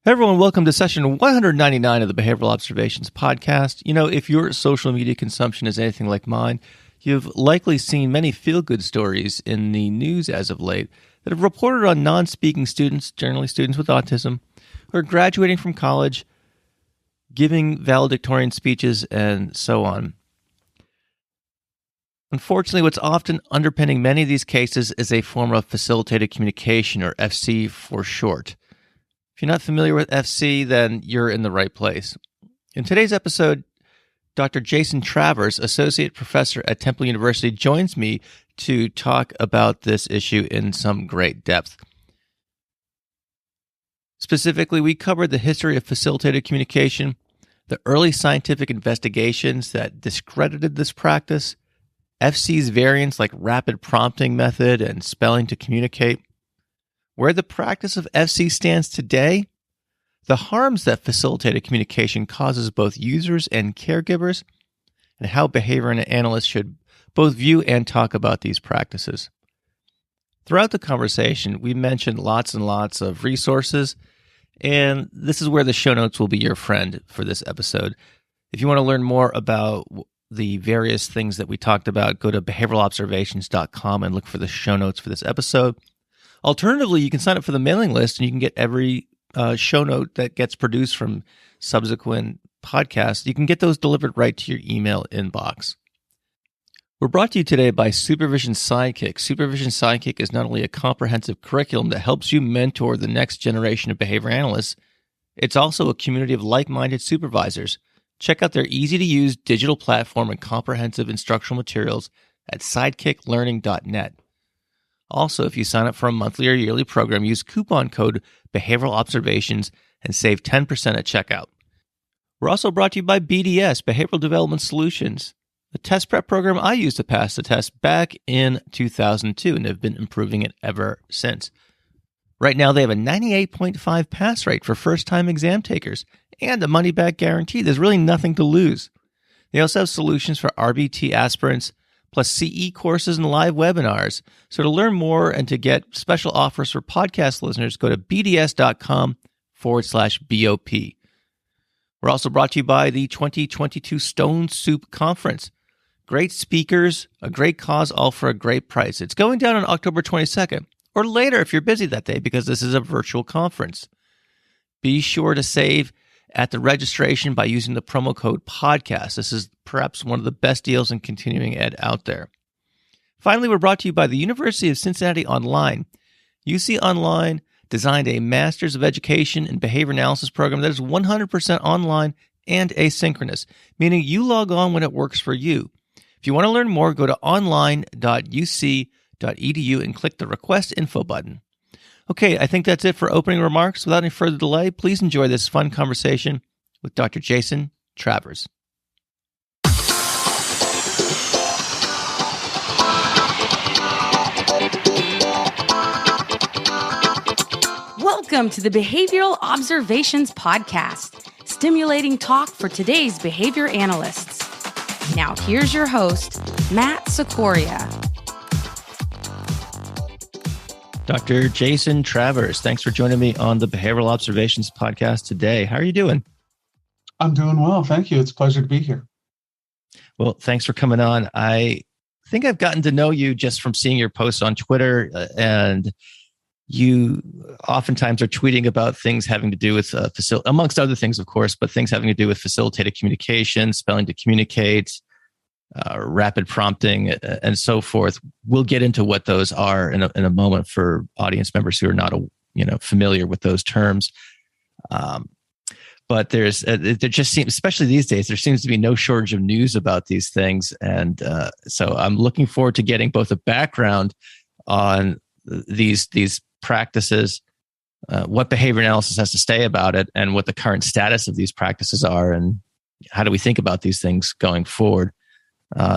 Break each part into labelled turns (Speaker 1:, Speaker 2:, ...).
Speaker 1: Hey everyone, welcome to session 199 of the Behavioral Observations podcast. You know, if your social media consumption is anything like mine, you've likely seen many feel-good stories in the news as of late that have reported on non-speaking students, generally students with autism, who are graduating from college, giving valedictorian speeches, and so on. Unfortunately, what's often underpinning many of these cases is a form of facilitated communication, or FC for short. If you're not familiar with FC, then you're in the right place. In today's episode, Dr. Jason Travers, Associate Professor at Temple University, joins me to talk about this issue in some great depth. Specifically, we covered the history of facilitated communication, the early scientific investigations that discredited this practice, FC's variants like rapid prompting method and spelling to communicate, where the practice of FC stands today, the harms that facilitated communication causes both users and caregivers, and how behavior analysts should both view and talk about these practices. Throughout the conversation, we mentioned lots and lots of resources, and this is where the show notes will be your friend for this episode. If you want to learn more about the various things that we talked about, go to behavioralobservations.com and look for the show notes for this episode. Alternatively, you can sign up for the mailing list and you can get every show note that gets produced from subsequent podcasts. You can get those delivered right to your email inbox. We're brought to you today by Supervision Sidekick. Supervision Sidekick is not only a comprehensive curriculum that helps you mentor the next generation of behavior analysts, it's also a community of like-minded supervisors. Check out their easy-to-use digital platform and comprehensive instructional materials at sidekicklearning.net. Also, if you sign up for a monthly or yearly program, use coupon code Behavioral Observations and save 10% at checkout. We're also brought to you by BDS, Behavioral Development Solutions, the test prep program I used to pass the test back in 2002 and have been improving it ever since. Right now, they have a 98.5 pass rate for first-time exam takers and a money-back guarantee. There's really nothing to lose. They also have solutions for RBT aspirants, plus CE courses and live webinars. So to learn more and to get special offers for podcast listeners, go to bds.com/BOP. We're also brought to you by the 2022 Stone Soup Conference. Great speakers, a great cause, all for a great price. It's going down on October 22nd, or later if you're busy that day, because this is a virtual conference. Be sure to save at the registration by using the promo code podcast. This is perhaps one of the best deals in continuing ed out there. Finally, we're brought to you by the University of Cincinnati Online. UC Online designed a Master's of Education in Behavior Analysis program that is 100% online and asynchronous, meaning you log on when it works for you. If you want to learn more, go to online.uc.edu and click the Request Info button. Okay, I think that's it for opening remarks. Without any further delay, please enjoy this fun conversation with Dr. Jason Travers.
Speaker 2: Welcome to the Behavioral Observations podcast, stimulating talk for today's behavior analysts. Now here's your host, Matt Sikoria.
Speaker 1: Dr. Jason Travers, thanks for joining me on the Behavioral Observations podcast today. How are you doing?
Speaker 3: I'm doing well. Thank you. It's a pleasure to be here.
Speaker 1: Well, thanks for coming on. I think I've gotten to know you just from seeing your posts on Twitter, and you oftentimes are tweeting about things having to do with, amongst other things, of course, but things having to do with facilitated communication, spelling to communicate, rapid prompting, and so forth. We'll get into what those are in a moment for audience members who are not, familiar with those terms. But there just seems, especially these days, there seems to be no shortage of news about these things, and so I'm looking forward to getting both a background on these practices, what behavior analysis has to say about it, and what the current status of these practices are, and how do we think about these things going forward.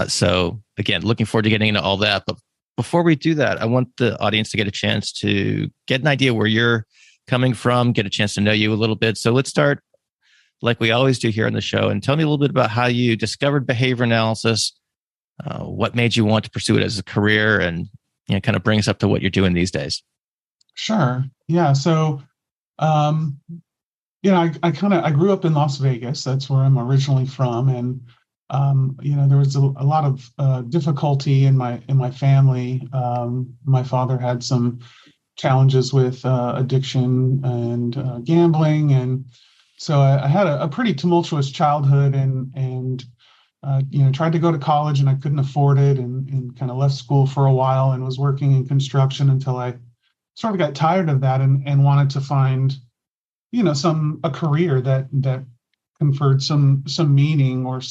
Speaker 1: So again, looking forward to getting into all that. But before we do that, I want the audience to get a chance to get an idea where you're coming from, get a chance to know you a little bit. So let's start like we always do here on the show, and tell me a little bit about how you discovered behavior analysis, what made you want to pursue it as a career, and kind of bring us up to what you're doing these days.
Speaker 3: Sure. Yeah. So I grew up in Las Vegas. That's where I'm originally from, and there was a lot of difficulty in my family. My father had some challenges with addiction and gambling, and so I had a pretty tumultuous childhood, and tried to go to college, and I couldn't afford it, and kind of left school for a while, and was working in construction until I sort of got tired of that, and wanted to find a career that conferred some meaning, or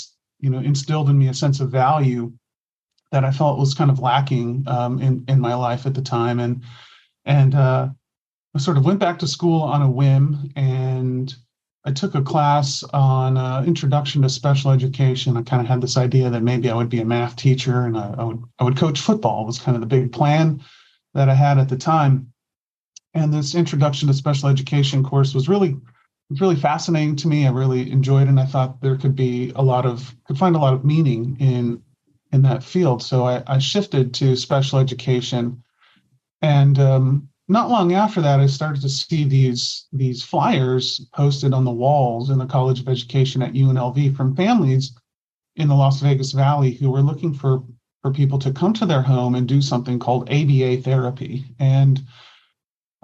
Speaker 3: instilled in me a sense of value that I felt was kind of lacking in my life at the time. And I sort of went back to school on a whim, and I took a class on introduction to special education. I kind of had this idea that maybe I would be a math teacher, and I would coach football was kind of the big plan that I had at the time. And this introduction to special education course was really fascinating to me. I really enjoyed it, and I thought there could find a lot of meaning in that field. So I shifted to special education, and not long after that, I started to see these flyers posted on the walls in the College of Education at UNLV from families in the Las Vegas Valley who were looking for people to come to their home and do something called ABA therapy. And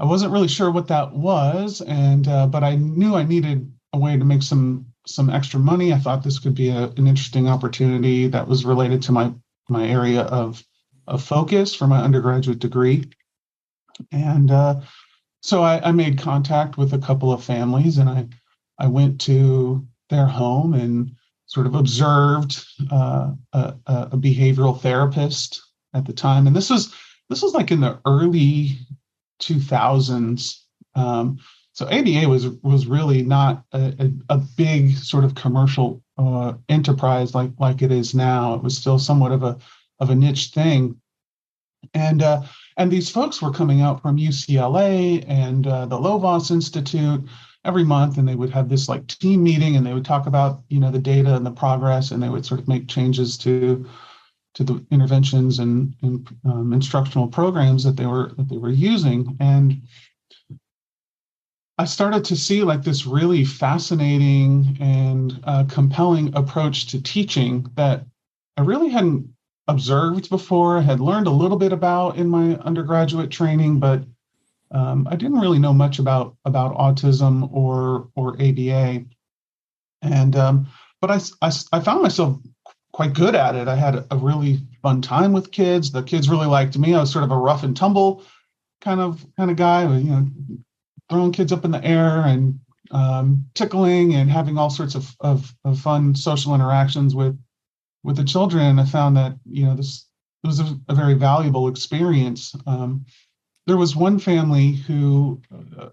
Speaker 3: I wasn't really sure what that was, but I knew I needed a way to make some extra money. I thought this could be an interesting opportunity that was related to my area of focus for my undergraduate degree. And so I made contact with a couple of families, and I went to their home and sort of observed a behavioral therapist at the time. And this was like in the early 2000s. So ABA was really not a big sort of commercial enterprise like it is now. It was still somewhat of a niche thing. And these folks were coming out from UCLA and the Lovaas Institute every month, and they would have this like team meeting, and they would talk about the data and the progress, and they would sort of make changes to the interventions and instructional programs that they were using. And I started to see like this really fascinating and compelling approach to teaching that I really hadn't observed before. I had learned a little bit about in my undergraduate training, but I didn't really know much about autism or ABA. And but I found myself quite good at it. I had a really fun time with kids. The kids really liked me. I was sort of a rough and tumble kind of guy, throwing kids up in the air and tickling and having all sorts of fun social interactions with the children. And I found that this was a very valuable experience. There was one family who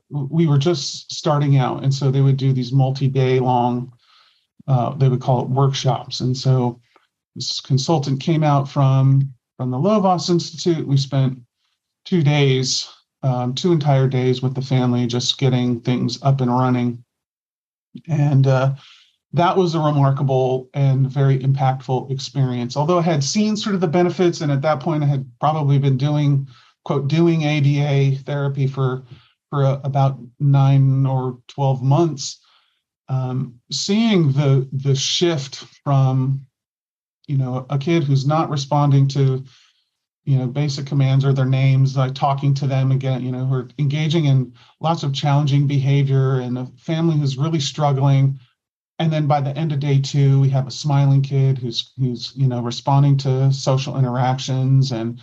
Speaker 3: we were just starting out, and so they would do these multi-day long, they would call it workshops. And so this consultant came out from the Lovaas Institute. We spent 2 days, 2 entire days with the family, just getting things up and running. And that was a remarkable and very impactful experience. Although I had seen sort of the benefits, and at that point I had probably been doing ABA therapy for about 9 or 12 months, seeing the shift from a kid who's not responding to basic commands or their names, like talking to them again, who are engaging in lots of challenging behavior, and a family who's really struggling. And then by the end of day 2, we have a smiling kid who's responding to social interactions and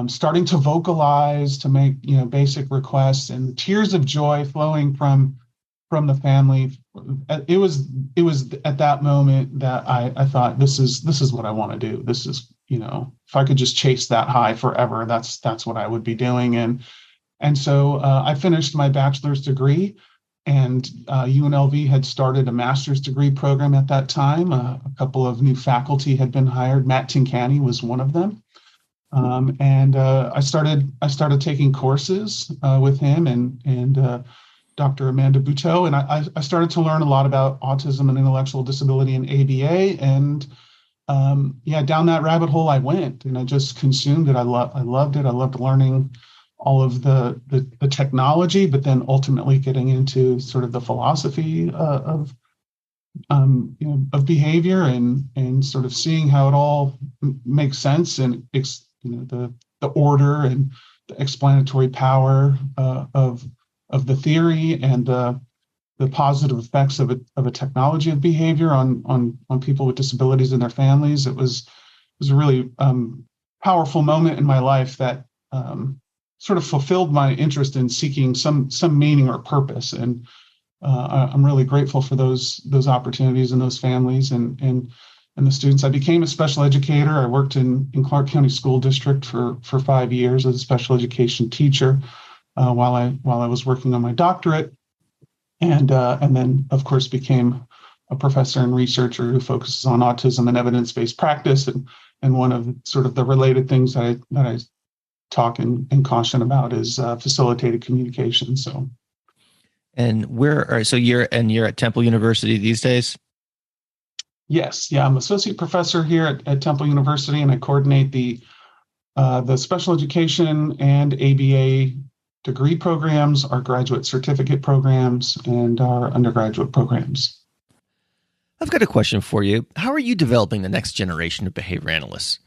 Speaker 3: starting to vocalize, to make basic requests, and tears of joy flowing from the family. It was at that moment that I thought, this is what I want to do. This is, if I could just chase that high forever, that's what I would be doing. And so I finished my bachelor's degree, and UNLV had started a master's degree program at that time. A couple of new faculty had been hired. Matt Tincani was one of them. And I started taking courses with him and Dr. Amanda Buteau, and I started to learn a lot about autism and intellectual disability and ABA, and down that rabbit hole I went, and I just consumed it. I loved it. I loved learning all of the technology, but then ultimately getting into sort of the philosophy of behavior and sort of seeing how it all makes sense, and the order and the explanatory power of the theory, and the positive effects of a technology of behavior on people with disabilities and their families. It was a really powerful moment in my life that sort of fulfilled my interest in seeking some meaning or purpose. And I'm really grateful for those opportunities and those families and the students. I became a special educator. I worked in Clark County School District for 5 years as a special education teacher while I was working on my doctorate, and then of course became a professor and researcher who focuses on autism and evidence-based practice. And one of sort of the related things that I talk and caution about is facilitated communication. So.
Speaker 1: And you're at Temple University these days?
Speaker 3: Yes, yeah, I'm associate professor here at Temple University, and I coordinate the special education and ABA degree programs, our graduate certificate programs, and our undergraduate programs.
Speaker 1: I've got a question for you. How are you developing the next generation of behavior analysts?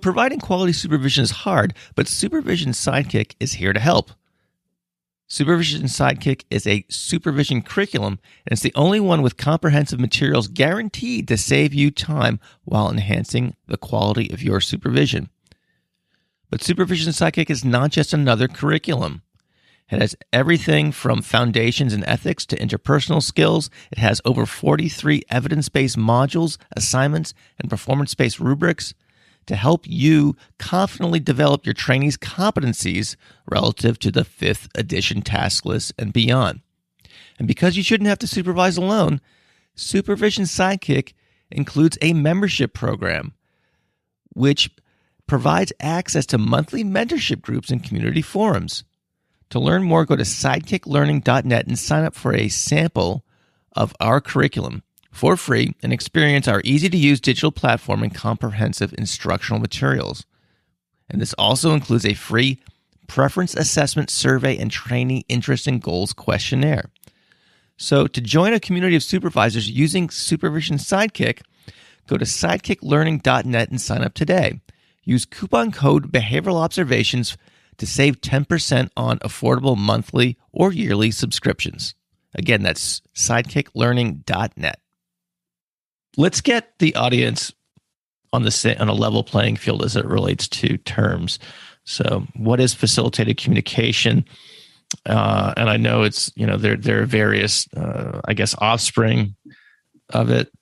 Speaker 1: Providing quality supervision is hard, but Supervision Sidekick is here to help. Supervision Sidekick is a supervision curriculum, and it's the only one with comprehensive materials guaranteed to save you time while enhancing the quality of your supervision. But Supervision Sidekick is not just another curriculum. It has everything from foundations and ethics to interpersonal skills. It has over 43 evidence-based modules, assignments, and performance-based rubrics to help you confidently develop your trainees' competencies relative to the 5th edition task list and beyond. And because you shouldn't have to supervise alone, Supervision Sidekick includes a membership program, which provides access to monthly mentorship groups and community forums. To learn more, go to sidekicklearning.net and sign up for a sample of our curriculum for free and experience our easy-to-use digital platform and comprehensive instructional materials. And this also includes a free preference assessment survey and trainee interest and goals questionnaire. So to join a community of supervisors using Supervision Sidekick, go to sidekicklearning.net and sign up today. Use coupon code Behavioral Observations to save 10% on affordable monthly or yearly subscriptions. Again, that's sidekicklearning.net. Let's get the audience on a level playing field as it relates to terms. So, what is facilitated communication? And I know it's there are various offspring of it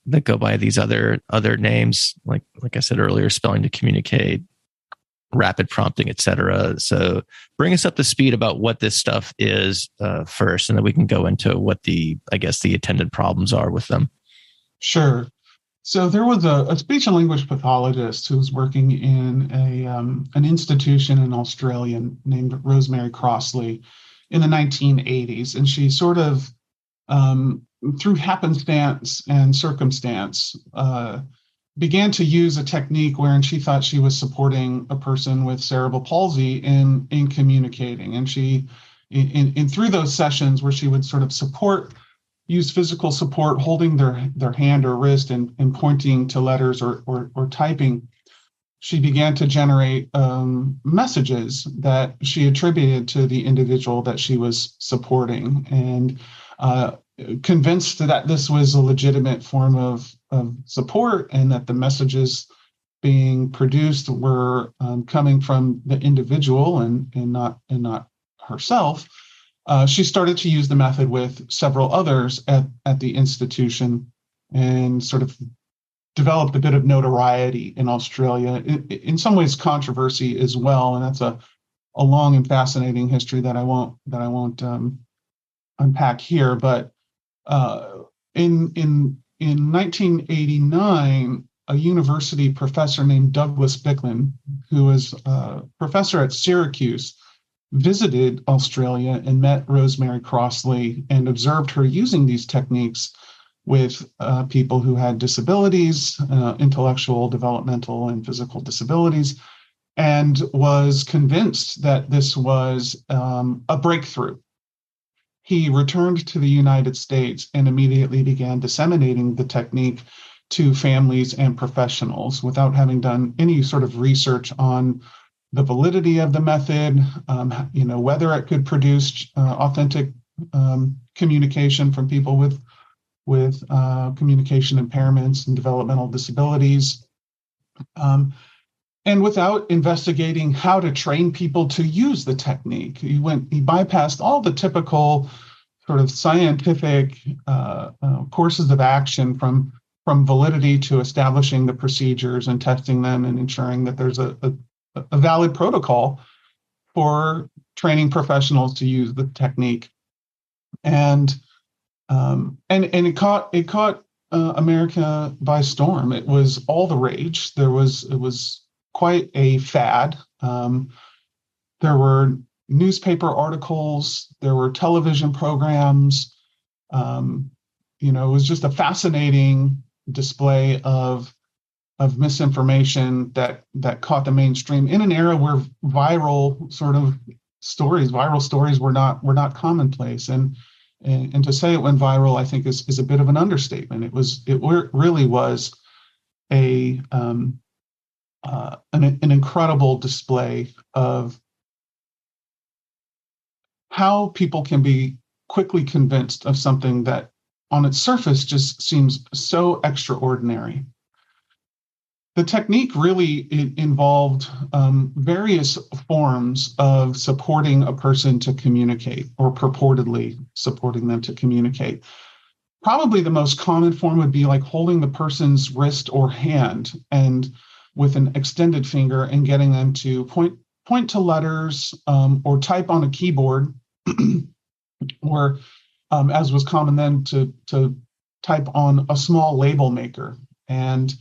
Speaker 1: that go by these other names, like I said earlier, spelling to communicate, rapid prompting, etc. So, bring us up to speed about what this stuff is first, and then we can go into what the attendant problems are with them.
Speaker 3: Sure. So there was a speech and language pathologist who was working in an institution in Australia named Rosemary Crossley in the 1980s. And she sort of, through happenstance and circumstance, began to use a technique wherein she thought she was supporting a person with cerebral palsy in communicating. And she, in through those sessions where she would sort of use physical support, holding their hand or wrist and pointing to letters or typing, she began to generate messages that she attributed to the individual that she was supporting, and convinced that this was a legitimate form of support, and that the messages being produced were coming from the individual and not herself. She started to use the method with several others at the institution, and sort of developed a bit of notoriety in Australia. In some ways, controversy as well, and that's a long and fascinating history that I won't unpack here. But in 1989, a university professor named Douglas Bicklin, who was a professor at Syracuse, visited Australia and met Rosemary Crossley and observed her using these techniques with people who had disabilities, intellectual, developmental, and physical disabilities. and was convinced that this was a breakthrough. He returned to the United States and immediately began disseminating the technique to families and professionals without having done any sort of research on the validity of the method, whether it could produce authentic communication from people with communication impairments and developmental disabilities, and without investigating how to train people to use the technique. He bypassed all the typical sort of scientific courses of action from validity to establishing the procedures and testing them and ensuring that there's a valid protocol for training professionals to use the technique. And it caught America by storm. It was all the rage. It was quite a fad. There were newspaper articles, there were television programs. It was just a fascinating display of misinformation that caught the mainstream in an era where viral stories were not commonplace. And to say it went viral, I think is a bit of an understatement. It really was an incredible display of how people can be quickly convinced of something that on its surface just seems so extraordinary. The technique really involved various forms of supporting a person to communicate, or purportedly supporting them to communicate. Probably the most common form would be like holding the person's wrist or hand and with an extended finger and getting them to point to letters or type on a keyboard, or as was common then, to type on a small label maker. And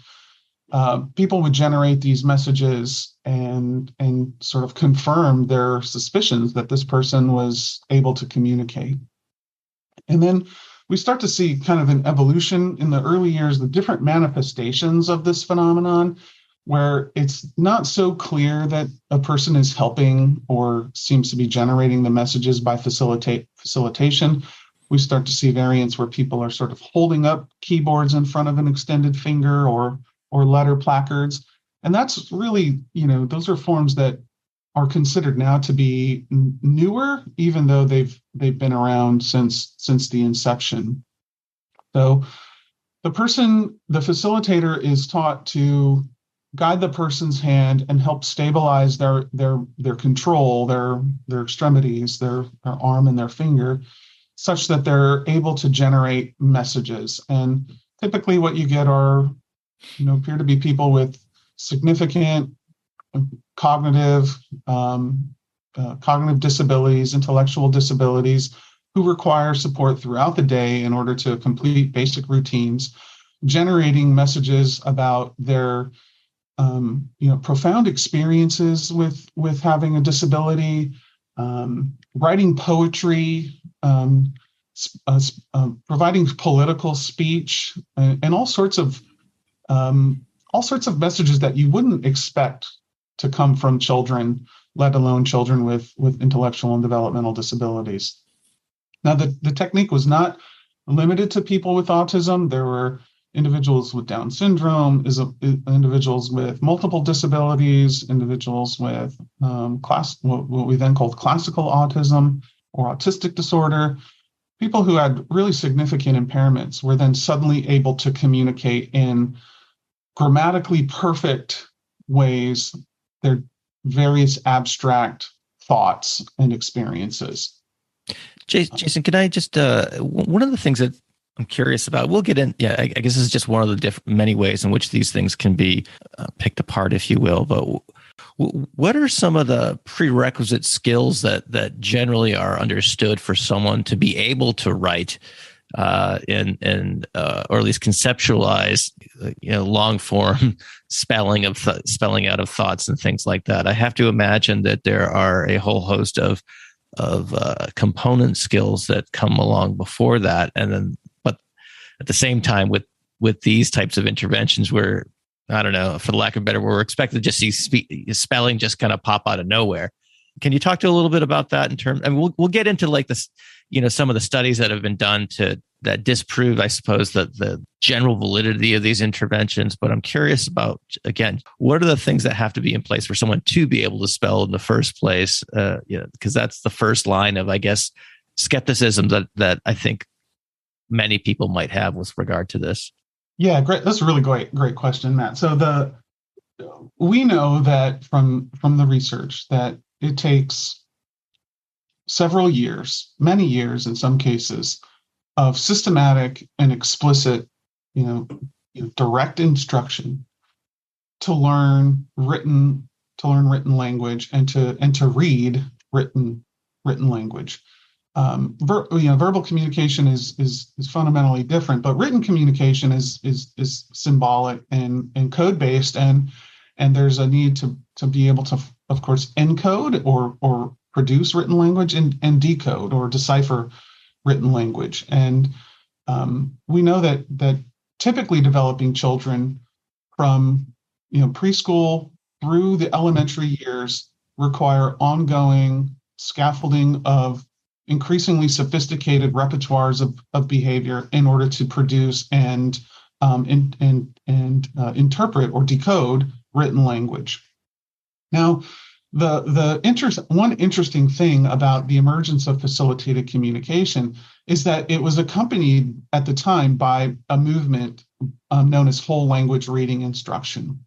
Speaker 3: people would generate these messages and sort of confirm their suspicions that this person was able to communicate. And then we start to see kind of an evolution in the early years, the different manifestations of this phenomenon, where it's not so clear that a person is helping or seems to be generating the messages by facilitation. We start to see variants where people are sort of holding up keyboards in front of an extended finger or letter placards. And that's really, those are forms that are considered now to be newer, even though they've been around since the inception. So the facilitator is taught to guide the person's hand and help stabilize their control, their extremities, their arm and their finger, such that they're able to generate messages. And typically what you get are, appear to be people with significant cognitive disabilities, intellectual disabilities, who require support throughout the day in order to complete basic routines, generating messages about their profound experiences with having a disability, writing poetry, providing political speech, and all sorts of messages that you wouldn't expect to come from children, let alone children with intellectual and developmental disabilities. Now, the technique was not limited to people with autism. There were individuals with Down syndrome, individuals with multiple disabilities, individuals with what we then called classical autism or autistic disorder. People who had really significant impairments were then suddenly able to communicate in grammatically perfect ways their various abstract thoughts and experiences.
Speaker 1: Jason, can I just, one of the things that I'm curious about, we'll get in, I guess this is just one of the many ways in which these things can be picked apart, if you will, but what are some of the prerequisite skills that generally are understood for someone to be able to write or at least conceptualize, long form spelling out of thoughts and things like that? I have to imagine that there are a whole host of component skills that come along before that, and then, but at the same time, with these types of interventions, where I don't know, for the lack of a better word, we're expected to just see spelling just kind of pop out of nowhere. Can you talk to a little bit about that in terms? I mean, we'll get into like this, some of the studies that have been done that disprove, I suppose, the general validity of these interventions. But I'm curious about, again, what are the things that have to be in place for someone to be able to spell in the first place? Because that's the first line of, I guess, skepticism that I think many people might have with regard to this.
Speaker 3: Yeah, great. That's a really great question, Matt. So we know that from the research that it takes several years, many years in some cases, of systematic and explicit, direct instruction to learn written language and to read written language. Verbal communication is fundamentally different, but written communication is symbolic and code based, and there's a need to be able to, of course, encode or produce written language and decode or decipher written language. And we know that typically developing children from preschool through the elementary years require ongoing scaffolding of increasingly sophisticated repertoires of behavior in order to produce and interpret or decode written language. Now, one interesting thing about the emergence of facilitated communication is that it was accompanied at the time by a movement known as whole language reading instruction.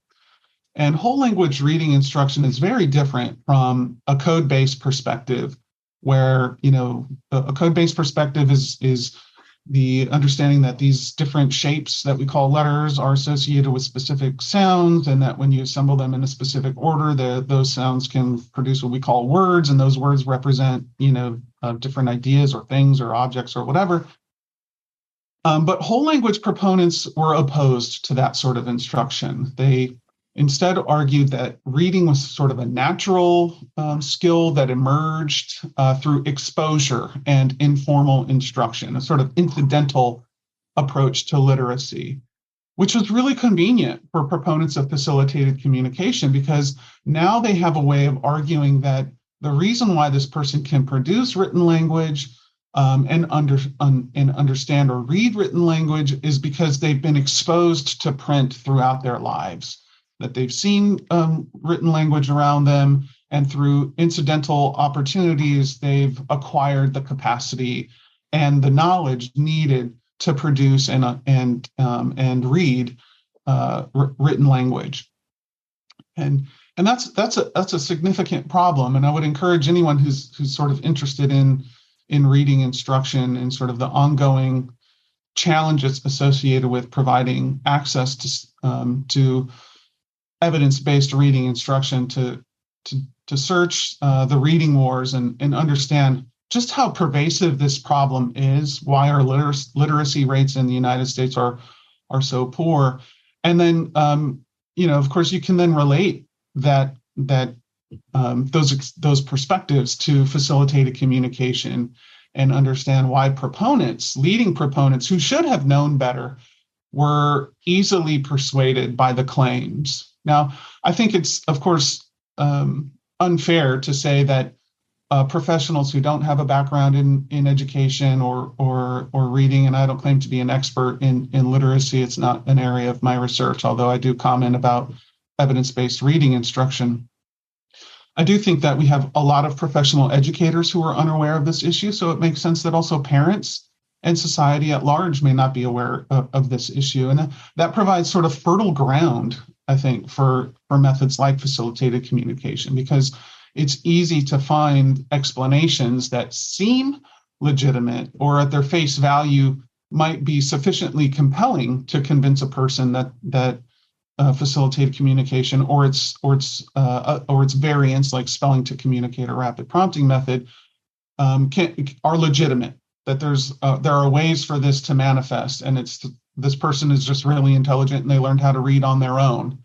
Speaker 3: And whole language reading instruction is very different from a code-based perspective, where a code-based perspective is the understanding that these different shapes that we call letters are associated with specific sounds, and that when you assemble them in a specific order, those sounds can produce what we call words, and those words represent different ideas or things or objects or whatever. But whole language proponents were opposed to that sort of instruction. They instead argued that reading was sort of a natural skill that emerged through exposure and informal instruction, a sort of incidental approach to literacy, which was really convenient for proponents of facilitated communication, because now they have a way of arguing that the reason why this person can produce written language and understand or read written language is because they've been exposed to print throughout their lives, that they've seen written language around them, and through incidental opportunities, they've acquired the capacity and the knowledge needed to produce and read written language. And that's a significant problem. And I would encourage anyone who's sort of interested in reading instruction and sort of the ongoing challenges associated with providing access to evidence-based reading instruction to search the reading wars and understand just how pervasive this problem is, why our literacy rates in the United States are so poor. And then, of course, you can then relate that those perspectives to facilitated communication and understand why leading proponents who should have known better, were easily persuaded by the claims. Now, I think it's, of course, unfair to say that professionals who don't have a background in education or reading, and I don't claim to be an expert in literacy, it's not an area of my research, although I do comment about evidence-based reading instruction. I do think that we have a lot of professional educators who are unaware of this issue, so it makes sense that also parents and society at large may not be aware of this issue. And that provides sort of fertile ground, I think, for methods like facilitated communication, because it's easy to find explanations that seem legitimate or at their face value might be sufficiently compelling to convince a person that facilitated communication or its variants, like spelling to communicate or rapid prompting method, are legitimate. That there are ways for this to manifest, and this person is just really intelligent and they learned how to read on their own,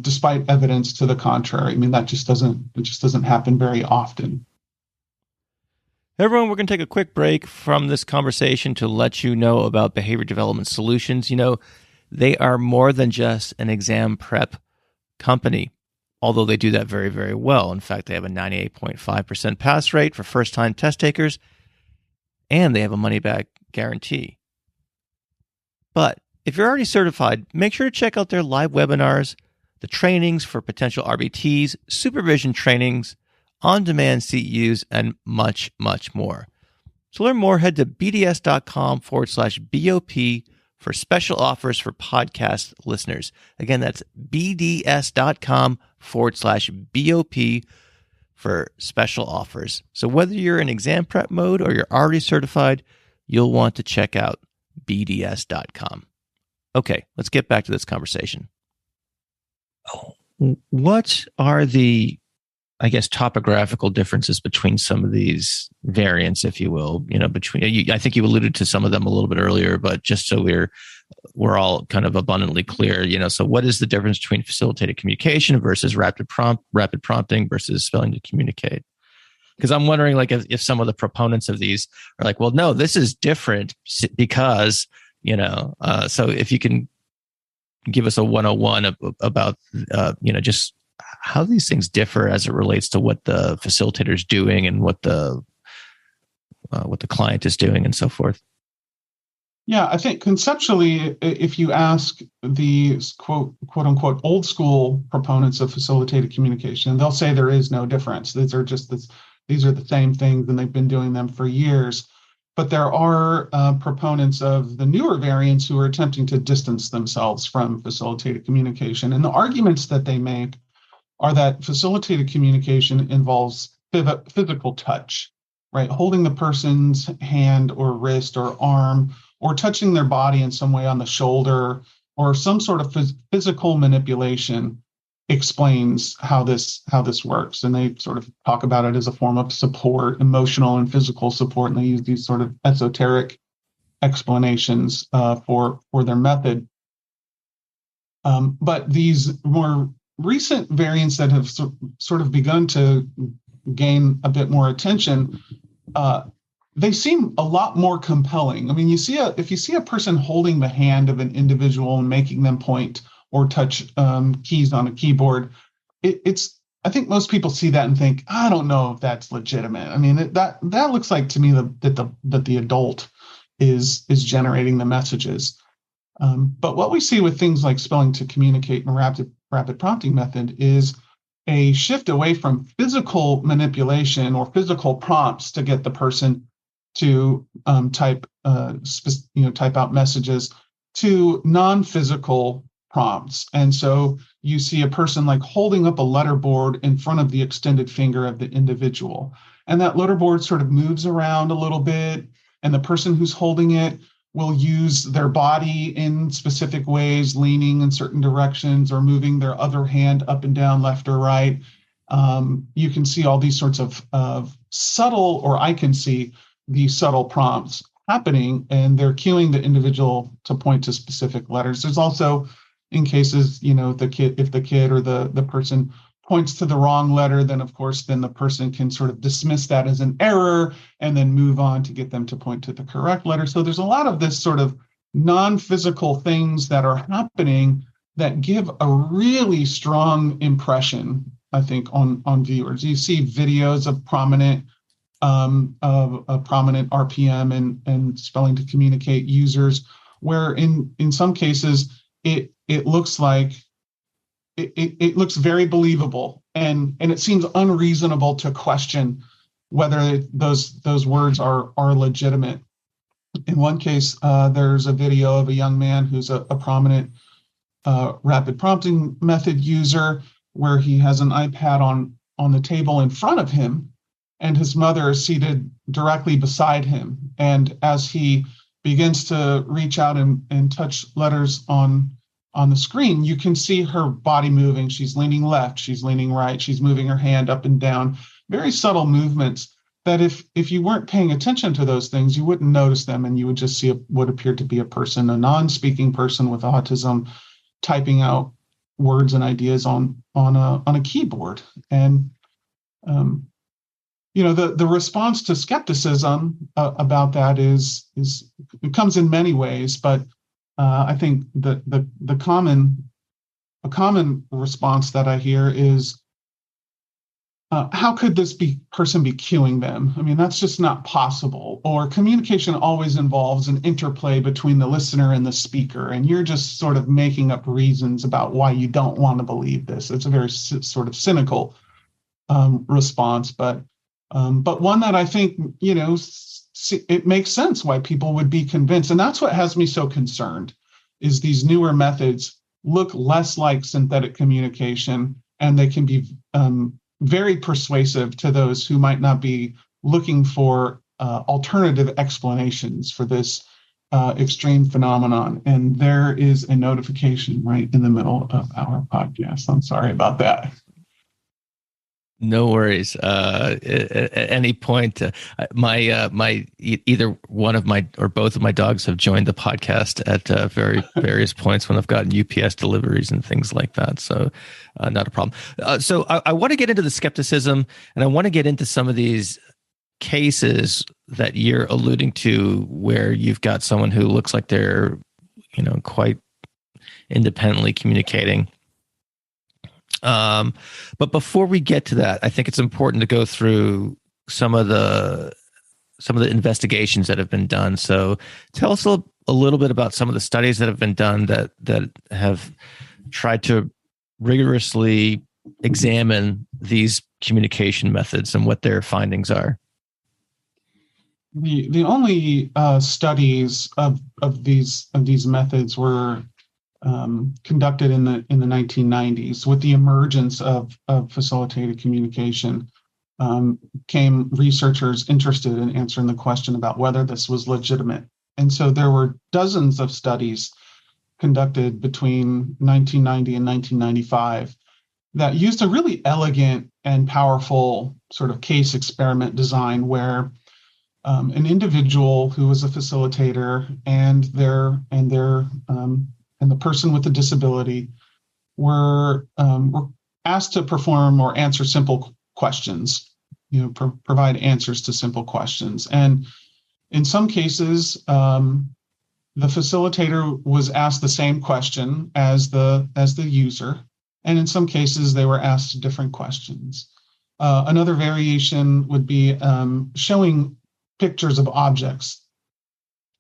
Speaker 3: despite evidence to the contrary. I mean, it just doesn't happen very often.
Speaker 1: Everyone, we're going to take a quick break from this conversation to let you know about Behavior Development Solutions. They are more than just an exam prep company, although they do that very, very well. In fact, they have a 98.5% pass rate for first-time test takers, and they have a money-back guarantee. But if you're already certified, make sure to check out their live webinars, the trainings for potential RBTs, supervision trainings, on-demand CEUs, and much, much more. To learn more, head to bds.com/BOP for special offers for podcast listeners. Again, that's bds.com/BOP for special offers. So whether you're in exam prep mode or you're already certified, you'll want to check out bds.com. Okay, let's get back to this conversation. What are the, I guess, topographical differences between some of these variants, if you will, between, I think you alluded to some of them a little bit earlier, but just so we're all kind of abundantly clear, so what is the difference between facilitated communication versus rapid prompting versus spelling to communicate? Because I'm wondering, like, if some of the proponents of these are like, well, no, this is different because, so if you can give us a 101 about, just how these things differ as it relates to what the facilitator is doing and what the client is doing and so forth.
Speaker 3: Yeah, I think conceptually, if you ask the quote unquote old school proponents of facilitated communication, they'll say there is no difference. These are the same things and they've been doing them for years. But there are proponents of the newer variants who are attempting to distance themselves from facilitated communication. And the arguments that they make are that facilitated communication involves physical touch, right? Holding the person's hand or wrist or arm, or touching their body in some way on the shoulder, or some sort of physical manipulation explains how this works. And they sort of talk about it as a form of support, emotional and physical support, and they use these sort of esoteric explanations for their method. But these more recent variants that have sort of begun to gain a bit more attention, they seem a lot more compelling. I mean, if you see a person holding the hand of an individual and making them point or touch keys on a keyboard, I think most people see that and think, I don't know if that's legitimate. I mean, that looks like to me that the adult is generating the messages. But what we see with things like spelling to communicate and rapid prompting method is a shift away from physical manipulation or physical prompts to get the person to type out messages to non-physical prompts. And so you see a person like holding up a letterboard in front of the extended finger of the individual. And that letterboard sort of moves around a little bit, and the person who's holding it will use their body in specific ways, leaning in certain directions or moving their other hand up and down, left or right. You can see all these sorts of subtle, or I can see these subtle prompts happening, and they're cueing the individual to point to specific letters. There's also, in cases, if the kid or the person points to the wrong letter, then the person can sort of dismiss that as an error and then move on to get them to point to the correct letter. So there's a lot of this sort of non-physical things that are happening that give a really strong impression, I think, on viewers. You see videos of prominent RPM and spelling to communicate users, where in some cases it looks like it looks very believable, and it seems unreasonable to question whether those words are legitimate. In one case, there's a video of a young man who's a prominent rapid prompting method user, where he has an iPad on the table in front of him, and his mother is seated directly beside him. And as he begins to reach out and touch letters on the screen, you can see her body moving. She's leaning left, she's leaning right, she's moving her hand up and down. Very subtle movements that if you weren't paying attention to those things, you wouldn't notice them, and you would just see what appeared to be a person, a non-speaking person with autism, typing out words and ideas on a keyboard. And the response to skepticism about that is it comes in many ways, but I think the common response that I hear is, how could this person be cueing them? I mean, that's just not possible. Or communication always involves an interplay between the listener and the speaker, and you're just sort of making up reasons about why you don't want to believe this. It's a very sort of cynical response, but one that I think, it makes sense why people would be convinced. And that's what has me so concerned, is these newer methods look less like synthetic communication, and they can be very persuasive to those who might not be looking for alternative explanations for this extreme phenomenon. And there is a notification right in the middle of our podcast. I'm sorry about that.
Speaker 1: No worries. At any point, either one of my or both of my dogs have joined the podcast at various points when I've gotten UPS deliveries and things like that. So, not a problem. So I want to get into the skepticism, and I want to get into some of these cases that you're alluding to, where you've got someone who looks like they're, quite independently communicating. But before we get to that, I think it's important to go through some of the investigations that have been done. So tell us a little bit about some of the studies that have been done that have tried to rigorously examine these communication methods and what their findings are.
Speaker 3: The only studies of these methods were conducted in the 1990s. With the emergence of facilitated communication, came researchers interested in answering the question about whether this was legitimate. And so there were dozens of studies conducted between 1990 and 1995 that used a really elegant and powerful sort of case experiment design, where an individual who was a facilitator and the person with the disability were asked to perform or answer simple questions, provide answers to simple questions. And in some cases, the facilitator was asked the same question as the user, and in some cases they were asked different questions. Another variation would be showing pictures of objects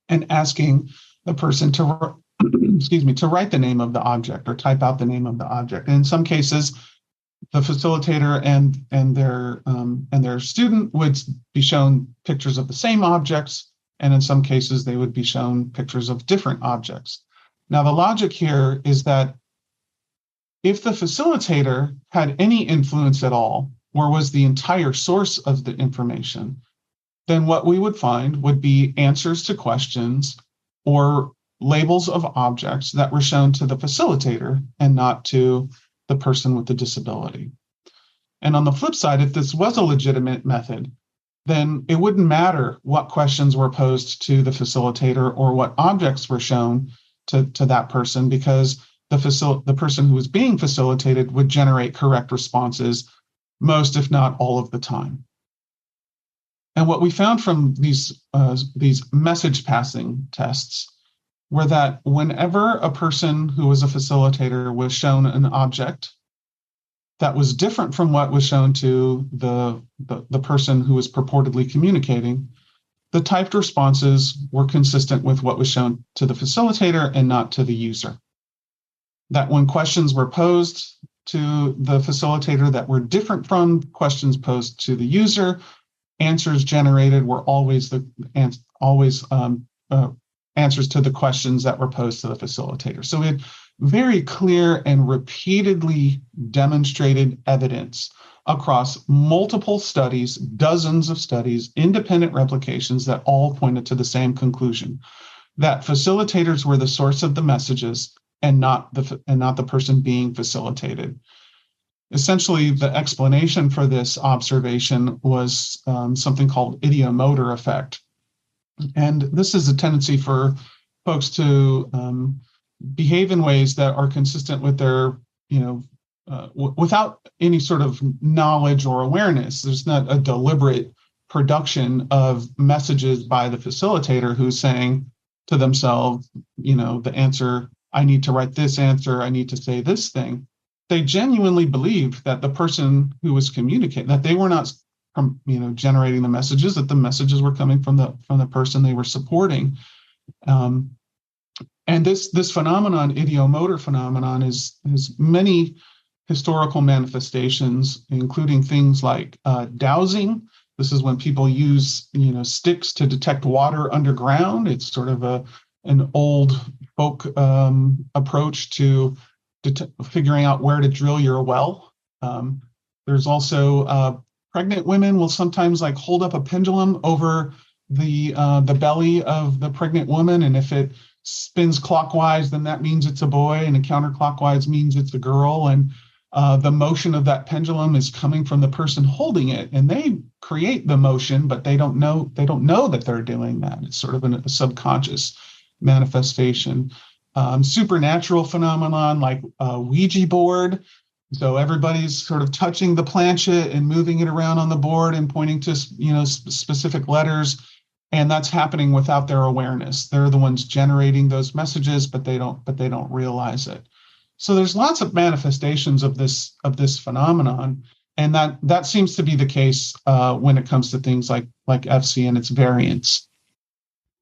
Speaker 3: and asking the person to to write the name of the object or type out the name of the object. And in some cases, the facilitator and their student would be shown pictures of the same objects, and in some cases, they would be shown pictures of different objects. Now, the logic here is that if the facilitator had any influence at all, or was the entire source of the information, then what we would find would be answers to questions or labels of objects that were shown to the facilitator and not to the person with the disability. And on the flip side, if this was a legitimate method, then it wouldn't matter what questions were posed to the facilitator or what objects were shown to that person, because the person who was being facilitated would generate correct responses most, if not all of the time. And what we found from these message passing tests were that whenever a person who was a facilitator was shown an object that was different from what was shown to the person who was purportedly communicating, the typed responses were consistent with what was shown to the facilitator and not to the user. That when questions were posed to the facilitator that were different from questions posed to the user, answers generated were always answers to the questions that were posed to the facilitator. So we had very clear and repeatedly demonstrated evidence across multiple studies, dozens of studies, independent replications that all pointed to the same conclusion, that facilitators were the source of the messages and not the person being facilitated. Essentially, the explanation for this observation was something called ideomotor effect. And this is a tendency for folks to behave in ways that are consistent with their, without any sort of knowledge or awareness. There's not a deliberate production of messages by the facilitator who's saying, to themselves, the answer, I need to write this answer, I need to say this thing. They genuinely believed that the person who was communicating, that they were not generating the messages, that the messages were coming from the person they were supporting. And this phenomenon, idiomotor phenomenon, has many historical manifestations, including things like dowsing. This is when people use sticks to detect water underground. It's sort of an old folk approach to figuring out where to drill your well. There's also pregnant women will sometimes hold up a pendulum over the belly of the pregnant woman, and if it spins clockwise, then that means it's a boy, and counterclockwise means it's a girl. And the motion of that pendulum is coming from the person holding it, and they create the motion, but they don't know that they're doing that. It's sort of a subconscious manifestation. Supernatural phenomenon like Ouija board. So everybody's sort of touching the planchette and moving it around on the board and pointing to specific letters, and that's happening without their awareness. They're the ones generating those messages, but they don't realize it. So there's lots of manifestations of this phenomenon, and that seems to be the case when it comes to things like FC and its variants.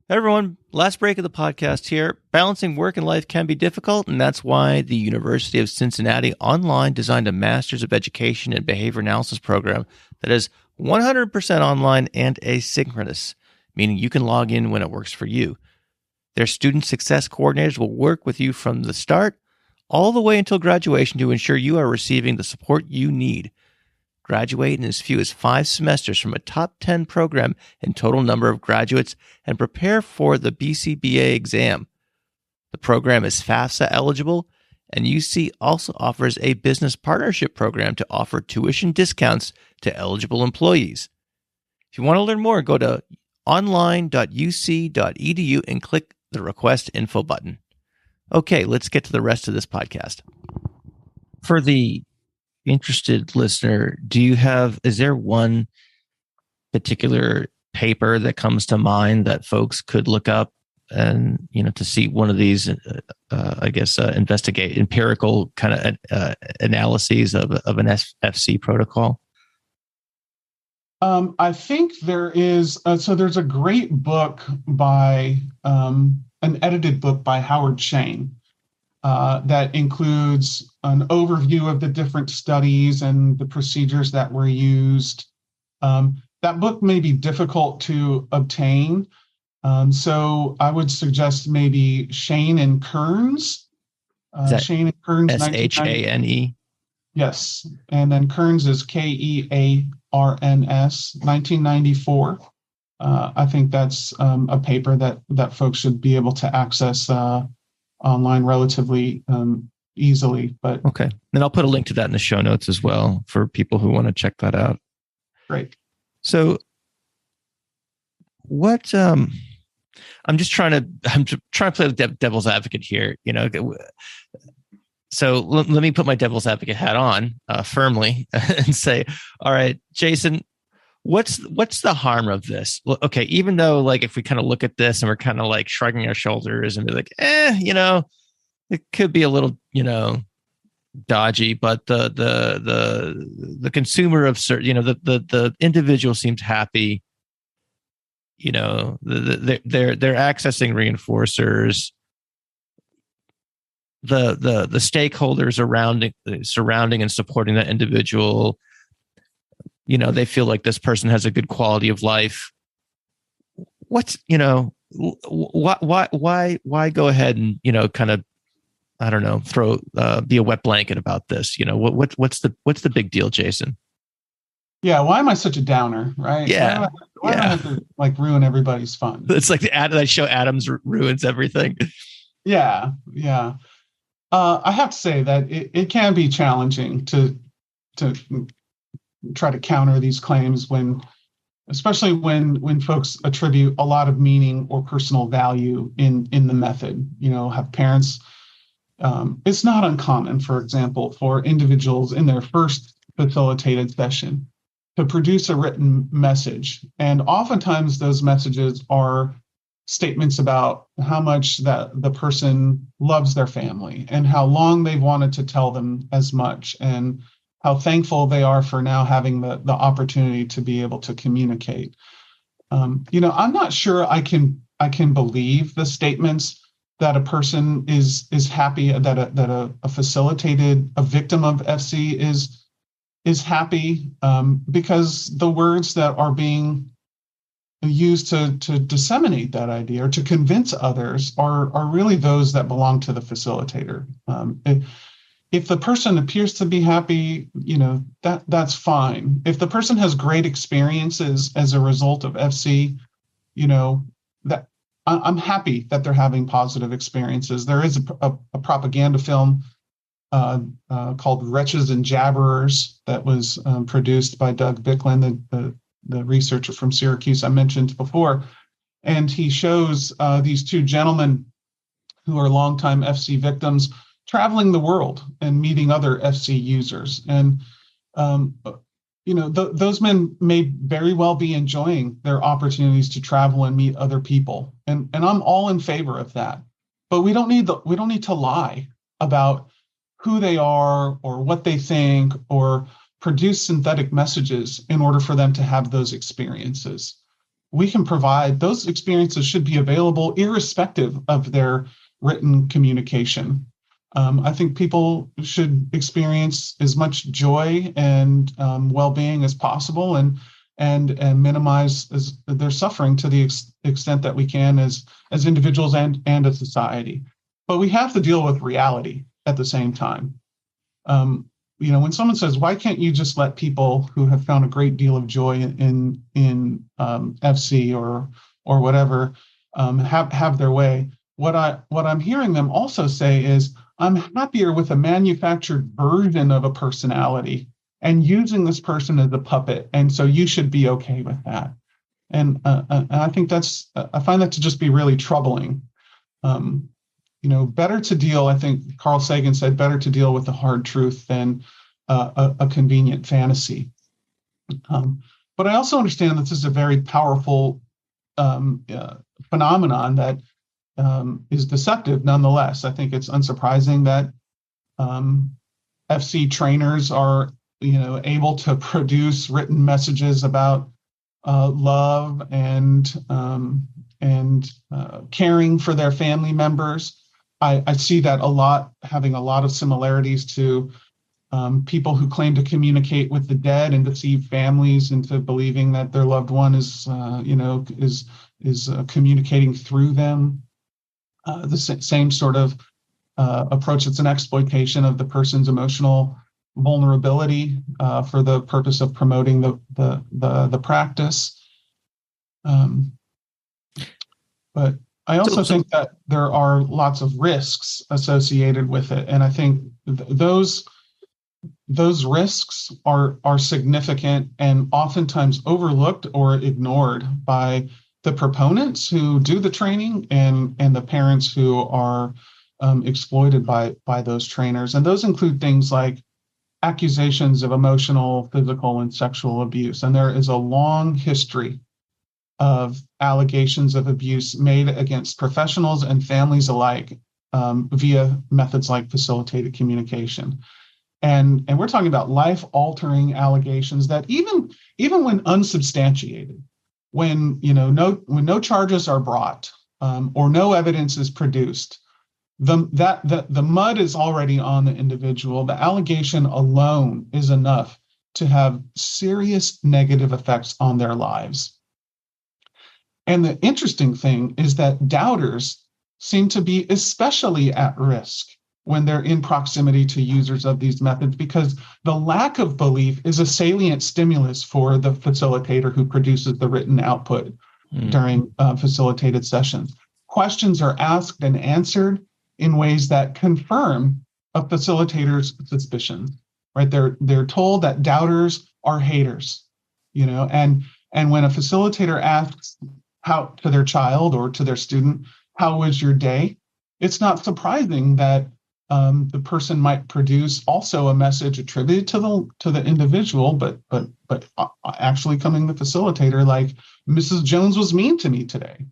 Speaker 1: Hey everyone, last break of the podcast here. Balancing work and life can be difficult, and that's why the University of Cincinnati Online designed a Master's of Education in Behavior Analysis program that is 100% online and asynchronous, meaning you can log in when it works for you. Their student success coordinators will work with you from the start all the way until graduation to ensure you are receiving the support you need. Graduate in as few as 5 semesters from a top 10 program in total number of graduates and prepare for the BCBA exam. The program is FAFSA eligible, and UC also offers a business partnership program to offer tuition discounts to eligible employees. If you want to learn more, go to online.uc.edu and click the request info button. Okay, let's get to the rest of this podcast. For the interested listener, is there one particular paper that comes to mind that folks could look up and, to see one of these, investigate empirical kind of analyses of an FC protocol?
Speaker 3: I think there is. So there's a great book by an edited book by Howard Shane that includes an overview of the different studies and the procedures that were used. That book may be difficult to obtain. So I would suggest maybe Shane and Kearns. Shane and Kearns,
Speaker 1: Shane.
Speaker 3: Yes. And then Kearns is Kearns, 1994. I think that's a paper that folks should be able to access online relatively easily. But
Speaker 1: okay. Then I'll put a link to that in the show notes as well for people who want to check that out.
Speaker 3: Great.
Speaker 1: So what I'm trying to play the devil's advocate here, So let me put my devil's advocate hat on firmly and say, all right, Jason, what's the harm of this? Well, okay, even though if we kind of look at this and we're kind of shrugging our shoulders and be like, it could be a little, dodgy, but the consumer of certain, the individual seems happy. They're accessing reinforcers. The stakeholders surrounding and supporting that individual, they feel like this person has a good quality of life. Why go ahead and kind of, I don't know, be a wet blanket about this? What's the big deal, Jason?
Speaker 3: Yeah, why am I such a downer, right?
Speaker 1: Yeah,
Speaker 3: why do I have to ruin everybody's fun?
Speaker 1: It's like that show Adams ruins everything.
Speaker 3: Yeah. I have to say that it can be challenging to try to counter these claims especially when folks attribute a lot of meaning or personal value in the method. Have parents. It's not uncommon, for example, for individuals in their first facilitated session to produce a written message, and oftentimes those messages are statements about how much that the person loves their family and how long they've wanted to tell them as much, and how thankful they are for now having the opportunity to be able to communicate. I'm not sure I can believe the statements that a person is happy, that a victim of FC is happy, because the words that are being used to disseminate that idea or to convince others are really those that belong to the facilitator. If the person appears to be happy, that's fine. If the person has great experiences as a result of FC, that I'm happy that they're having positive experiences. There is a propaganda film called Wretches and Jabberers that was produced by Doug Bicklin, the researcher from Syracuse I mentioned before. And he shows these two gentlemen who are longtime FC victims traveling the world and meeting other FC users. And, those men may very well be enjoying their opportunities to travel and meet other people. And I'm all in favor of that. But we don't need to lie about who they are or what they think or produce synthetic messages in order for them to have those experiences. We can provide those experiences, should be available irrespective of their written communication. I think people should experience as much joy and well-being as possible, and minimize their suffering to the extent that we can as individuals and as society. But we have to deal with reality at the same time. When someone says, "Why can't you just let people who have found a great deal of joy in FC or whatever have their way?" What I'm hearing them also say is, "I'm happier with a manufactured version of a personality and using this person as a puppet, and so you should be okay with that." And I think I find that to just be really troubling. Better to deal, I think Carl Sagan said, better to deal with the hard truth than a convenient fantasy. But I also understand that this is a very powerful phenomenon that is deceptive nonetheless. I think it's unsurprising that FC trainers are, able to produce written messages about love and caring for their family members. I see that having a lot of similarities to people who claim to communicate with the dead and deceive families into believing that their loved one is communicating through them. The same sort of approach. It's an exploitation of the person's emotional vulnerability for the purpose of promoting the practice. But I also think that there are lots of risks associated with it, and I think those risks are significant and oftentimes overlooked or ignored by the proponents who do the training and the parents who are exploited by those trainers. And those include things like accusations of emotional, physical, and sexual abuse. And there is a long history of allegations of abuse made against professionals and families alike via methods like facilitated communication. And we're talking about life-altering allegations that even when unsubstantiated, when no charges are brought or no evidence is produced, the mud is already on the individual. The allegation alone is enough to have serious negative effects on their lives. And the interesting thing is that doubters seem to be especially at risk when they're in proximity to users of these methods, because the lack of belief is a salient stimulus for the facilitator who produces the written output during facilitated sessions. Questions are asked and answered in ways that confirm a facilitator's suspicions, right? They're told that doubters are haters, and when a facilitator asks to their child or to their student, "How was your day?" it's not surprising that the person might produce also a message attributed to the individual, but actually coming the facilitator, like, "Mrs. Jones was mean to me today."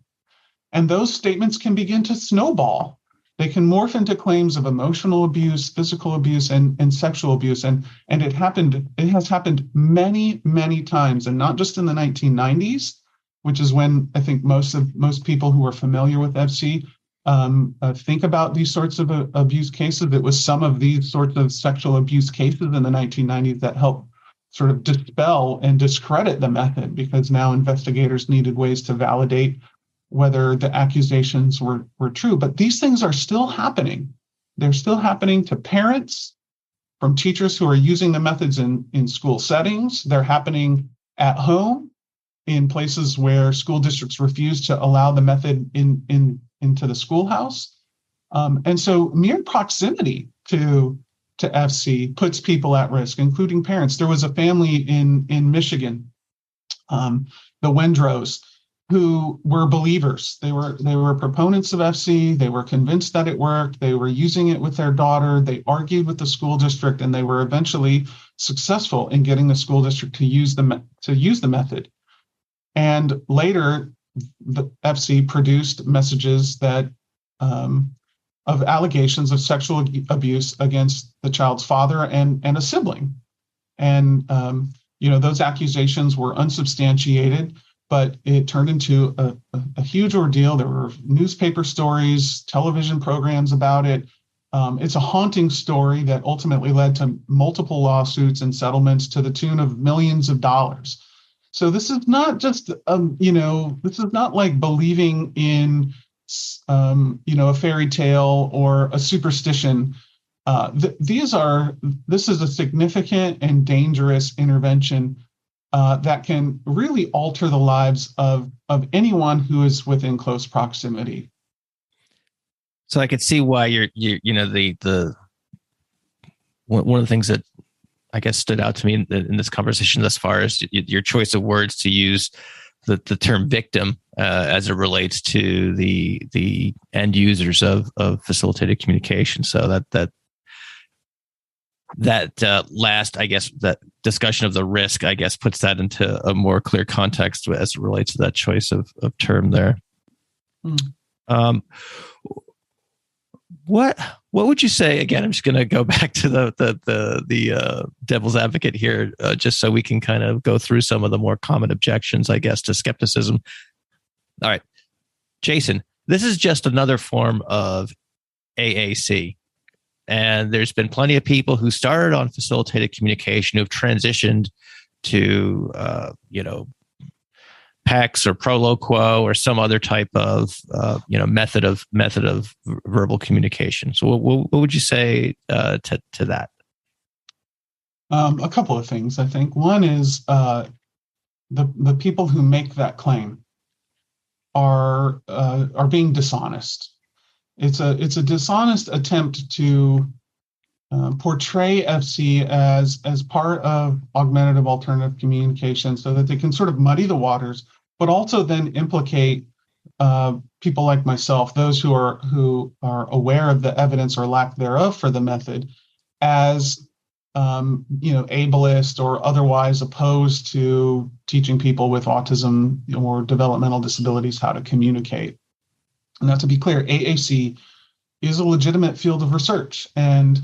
Speaker 3: And those statements can begin to snowball. They can morph into claims of emotional abuse, physical abuse, and sexual abuse. And it has happened many, many times, and not just in the 1990s, which is when I think most people who are familiar with FC think about these sorts of abuse cases. It was some of these sorts of sexual abuse cases in the 1990s that helped sort of dispel and discredit the method, because now investigators needed ways to validate whether the accusations were true. But these things are still happening. They're still happening to parents, from teachers who are using the methods in school settings. They're happening at home in places where school districts refuse to allow the method into the schoolhouse. And so mere proximity to FC puts people at risk, including parents. There was a family in Michigan, the Wendros, who were believers. They were proponents of FC. They were convinced that it worked. They were using it with their daughter. They argued with the school district, and they were eventually successful in getting the school district to use the method. And later, the FC produced messages that of allegations of sexual abuse against the child's father and a sibling. And those accusations were unsubstantiated, but it turned into a huge ordeal. There were newspaper stories, television programs about it. It's a haunting story that ultimately led to multiple lawsuits and settlements to the tune of millions of dollars. So this is not just, this is not like believing in, a fairy tale or a superstition. This is a significant and dangerous intervention that can really alter the lives of anyone who is within close proximity.
Speaker 1: So I could see why the one of the things that I guess stood out to me in this conversation thus far is your choice of words to use the term victim as it relates to the end users of facilitated communication. So that last, I guess, that discussion of the risk, I guess, puts that into a more clear context as it relates to that choice of term there. What would you say? Again, I'm just going to go back to the devil's advocate here, just so we can kind of go through some of the more common objections, I guess, to skepticism. All right, Jason, this is just another form of AAC. And there's been plenty of people who started on facilitated communication who've transitioned to, PECS or Proloquo or some other type of, method of verbal communication. So, what would you say to that?
Speaker 3: A couple of things, I think. One is the people who make that claim are being dishonest. It's a dishonest attempt to portray FC as part of augmentative alternative communication so that they can sort of muddy the waters, but also then implicate people like myself, those who are aware of the evidence or lack thereof for the method, as ableist or otherwise opposed to teaching people with autism or developmental disabilities how to communicate. Now, to be clear, AAC is a legitimate field of research and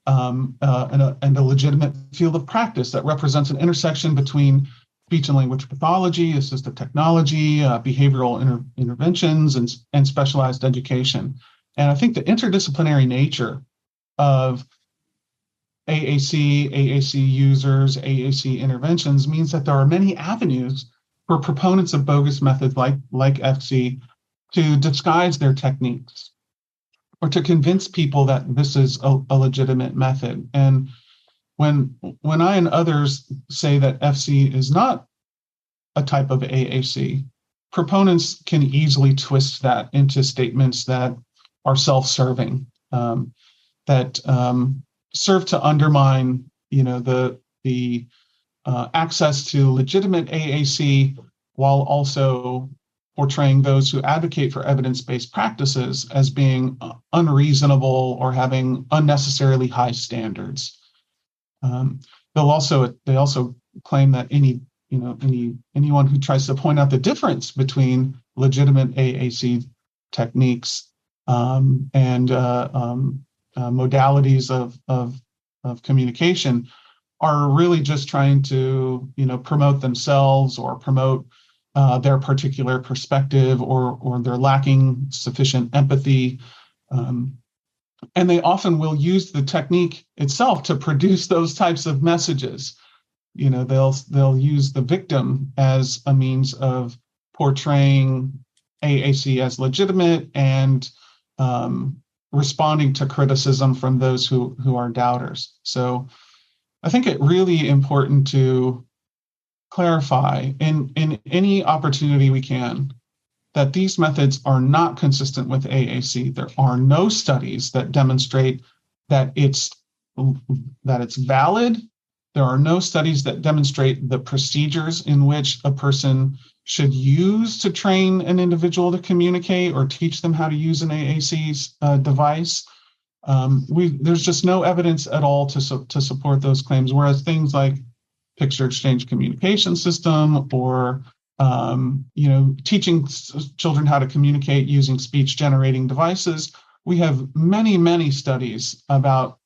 Speaker 3: a legitimate field of practice that represents an intersection between speech and language pathology, assistive technology, behavioral interventions, and specialized education. And I think the interdisciplinary nature of AAC users, AAC interventions means that there are many avenues for proponents of bogus methods like FC to disguise their techniques or to convince people that this is a legitimate method. And when I and others say that FC is not a type of AAC, proponents can easily twist that into statements that are self-serving, that serve to undermine, the access to legitimate AAC, while also portraying those who advocate for evidence-based practices as being unreasonable or having unnecessarily high standards. They also claim that anyone who tries to point out the difference between legitimate AAC techniques and modalities of communication are really just trying to, promote themselves or promote their particular perspective, or they're lacking sufficient empathy. And they often will use the technique itself to produce those types of messages. They'll use the victim as a means of portraying AAC as legitimate and responding to criticism from those who are doubters. So I think it really important to clarify in any opportunity we can that these methods are not consistent with AAC. There are no studies that demonstrate that it's valid. There are no studies that demonstrate the procedures in which a person should use to train an individual to communicate or teach them how to use an AAC device. There's just no evidence at all to support those claims. Whereas things like picture exchange communication system or teaching children how to communicate using speech generating devices, we have many, many studies about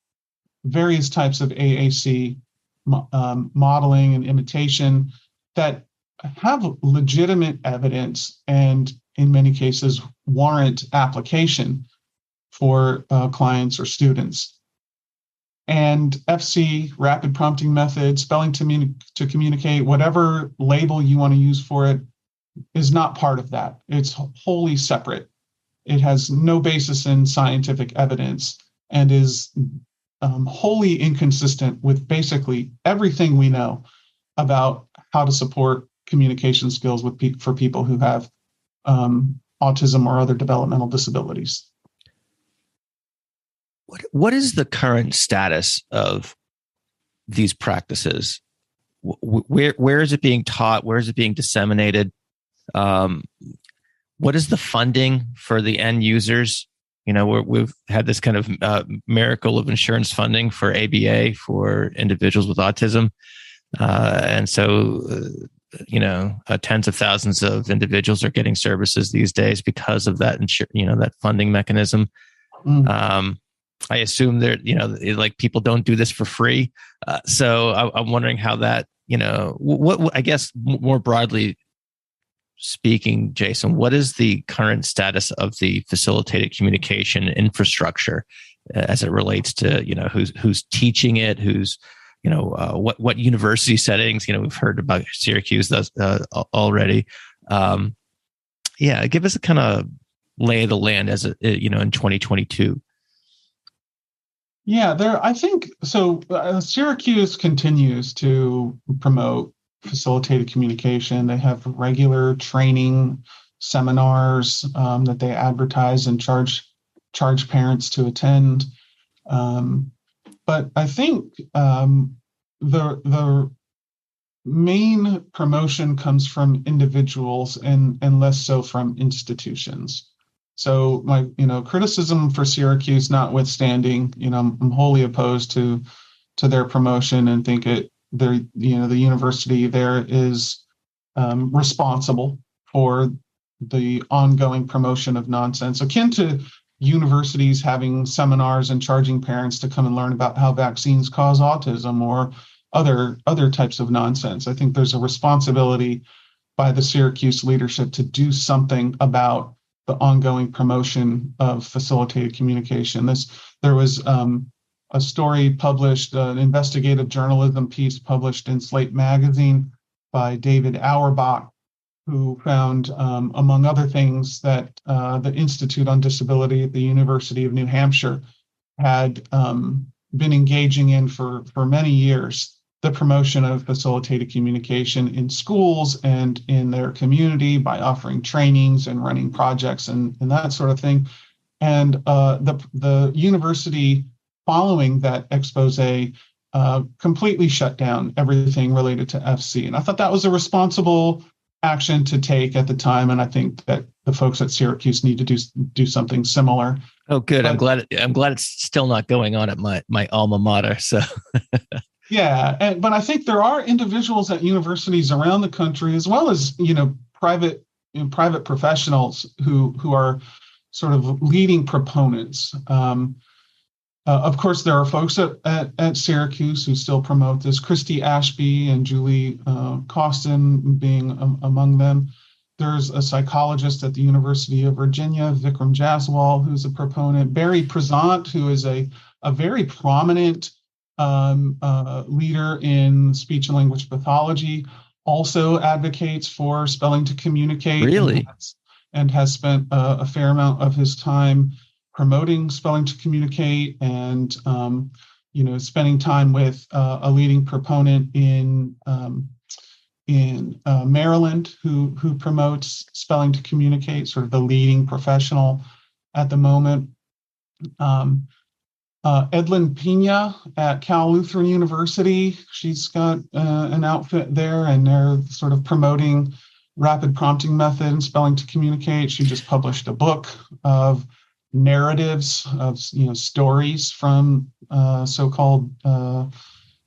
Speaker 3: various types of AAC modeling and imitation that have legitimate evidence and in many cases warrant application for clients or students. And FC, rapid prompting method, spelling to communicate, whatever label you want to use for it, is not part of that. It's wholly separate. It has no basis in scientific evidence and is wholly inconsistent with basically everything we know about how to support communication skills for people who have autism or other developmental disabilities.
Speaker 1: What is the current status of these practices? Where is it being taught? Where is it being disseminated? What is the funding for the end users? We've had this kind of miracle of insurance funding for ABA for individuals with autism. And so, tens of thousands of individuals are getting services these days because of that, that funding mechanism. I assume that, people don't do this for free. So I'm wondering how that, what I guess more broadly speaking, Jason, what is the current status of the facilitated communication infrastructure as it relates to, who's teaching it, who's, what university settings, we've heard about Syracuse already. Give us a kind of lay of the land as in 2022.
Speaker 3: Yeah, I think so. Syracuse continues to promote facilitated communication. They have regular training seminars that they advertise and charge parents to attend. But I think the main promotion comes from individuals and less so from institutions. So my, criticism for Syracuse notwithstanding, I'm wholly opposed to their promotion and think the university there is responsible for the ongoing promotion of nonsense, akin to universities having seminars and charging parents to come and learn about how vaccines cause autism or other types of nonsense. I think there's a responsibility by the Syracuse leadership to do something about the ongoing promotion of facilitated communication. There was a story published, an investigative journalism piece published in Slate magazine by David Auerbach, who found, among other things, that the Institute on Disability at the University of New Hampshire had been engaging in for many years the promotion of facilitated communication in schools and in their community by offering trainings and running projects and that sort of thing. And the university, following that expose, completely shut down everything related to FC. And I thought that was a responsible action to take at the time. And I think that the folks at Syracuse need to do something similar.
Speaker 1: Oh, good. But I'm glad it's still not going on at my alma mater. So.
Speaker 3: Yeah, but I think there are individuals at universities around the country, as well as private professionals who are sort of leading proponents. Of course, there are folks at Syracuse who still promote this, Christy Ashby and Julie Costin being among them. There's a psychologist at the University of Virginia, Vikram Jaswal, who's a proponent. Barry Prezant, who is a very prominent leader in speech and language pathology, also advocates for spelling to communicate.
Speaker 1: Really?
Speaker 3: And has spent a fair amount of his time promoting spelling to communicate, and spending time with a leading proponent in Maryland who promotes spelling to communicate, sort of the leading professional at the moment. Edlin Pina at Cal Lutheran University, she's got an outfit there, and they're sort of promoting rapid prompting method and spelling to communicate. She just published a book of narratives of stories from so-called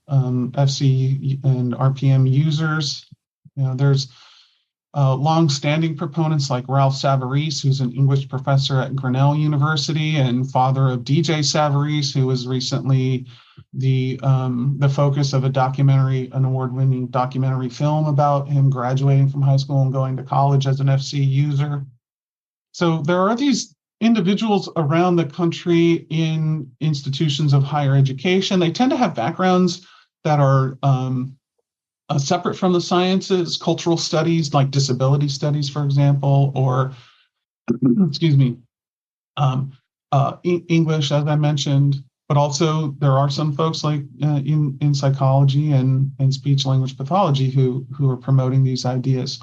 Speaker 3: FC and RPM users. There's long-standing proponents like Ralph Savarese, who's an English professor at Grinnell University and father of DJ Savarese, who was recently the focus of an award-winning documentary film about him graduating from high school and going to college as an FC user. So there are these individuals around the country in institutions of higher education. They tend to have backgrounds that are separate from the sciences, cultural studies like disability studies, for example, or English, as I mentioned. But also there are some folks like in psychology and speech language pathology who are promoting these ideas.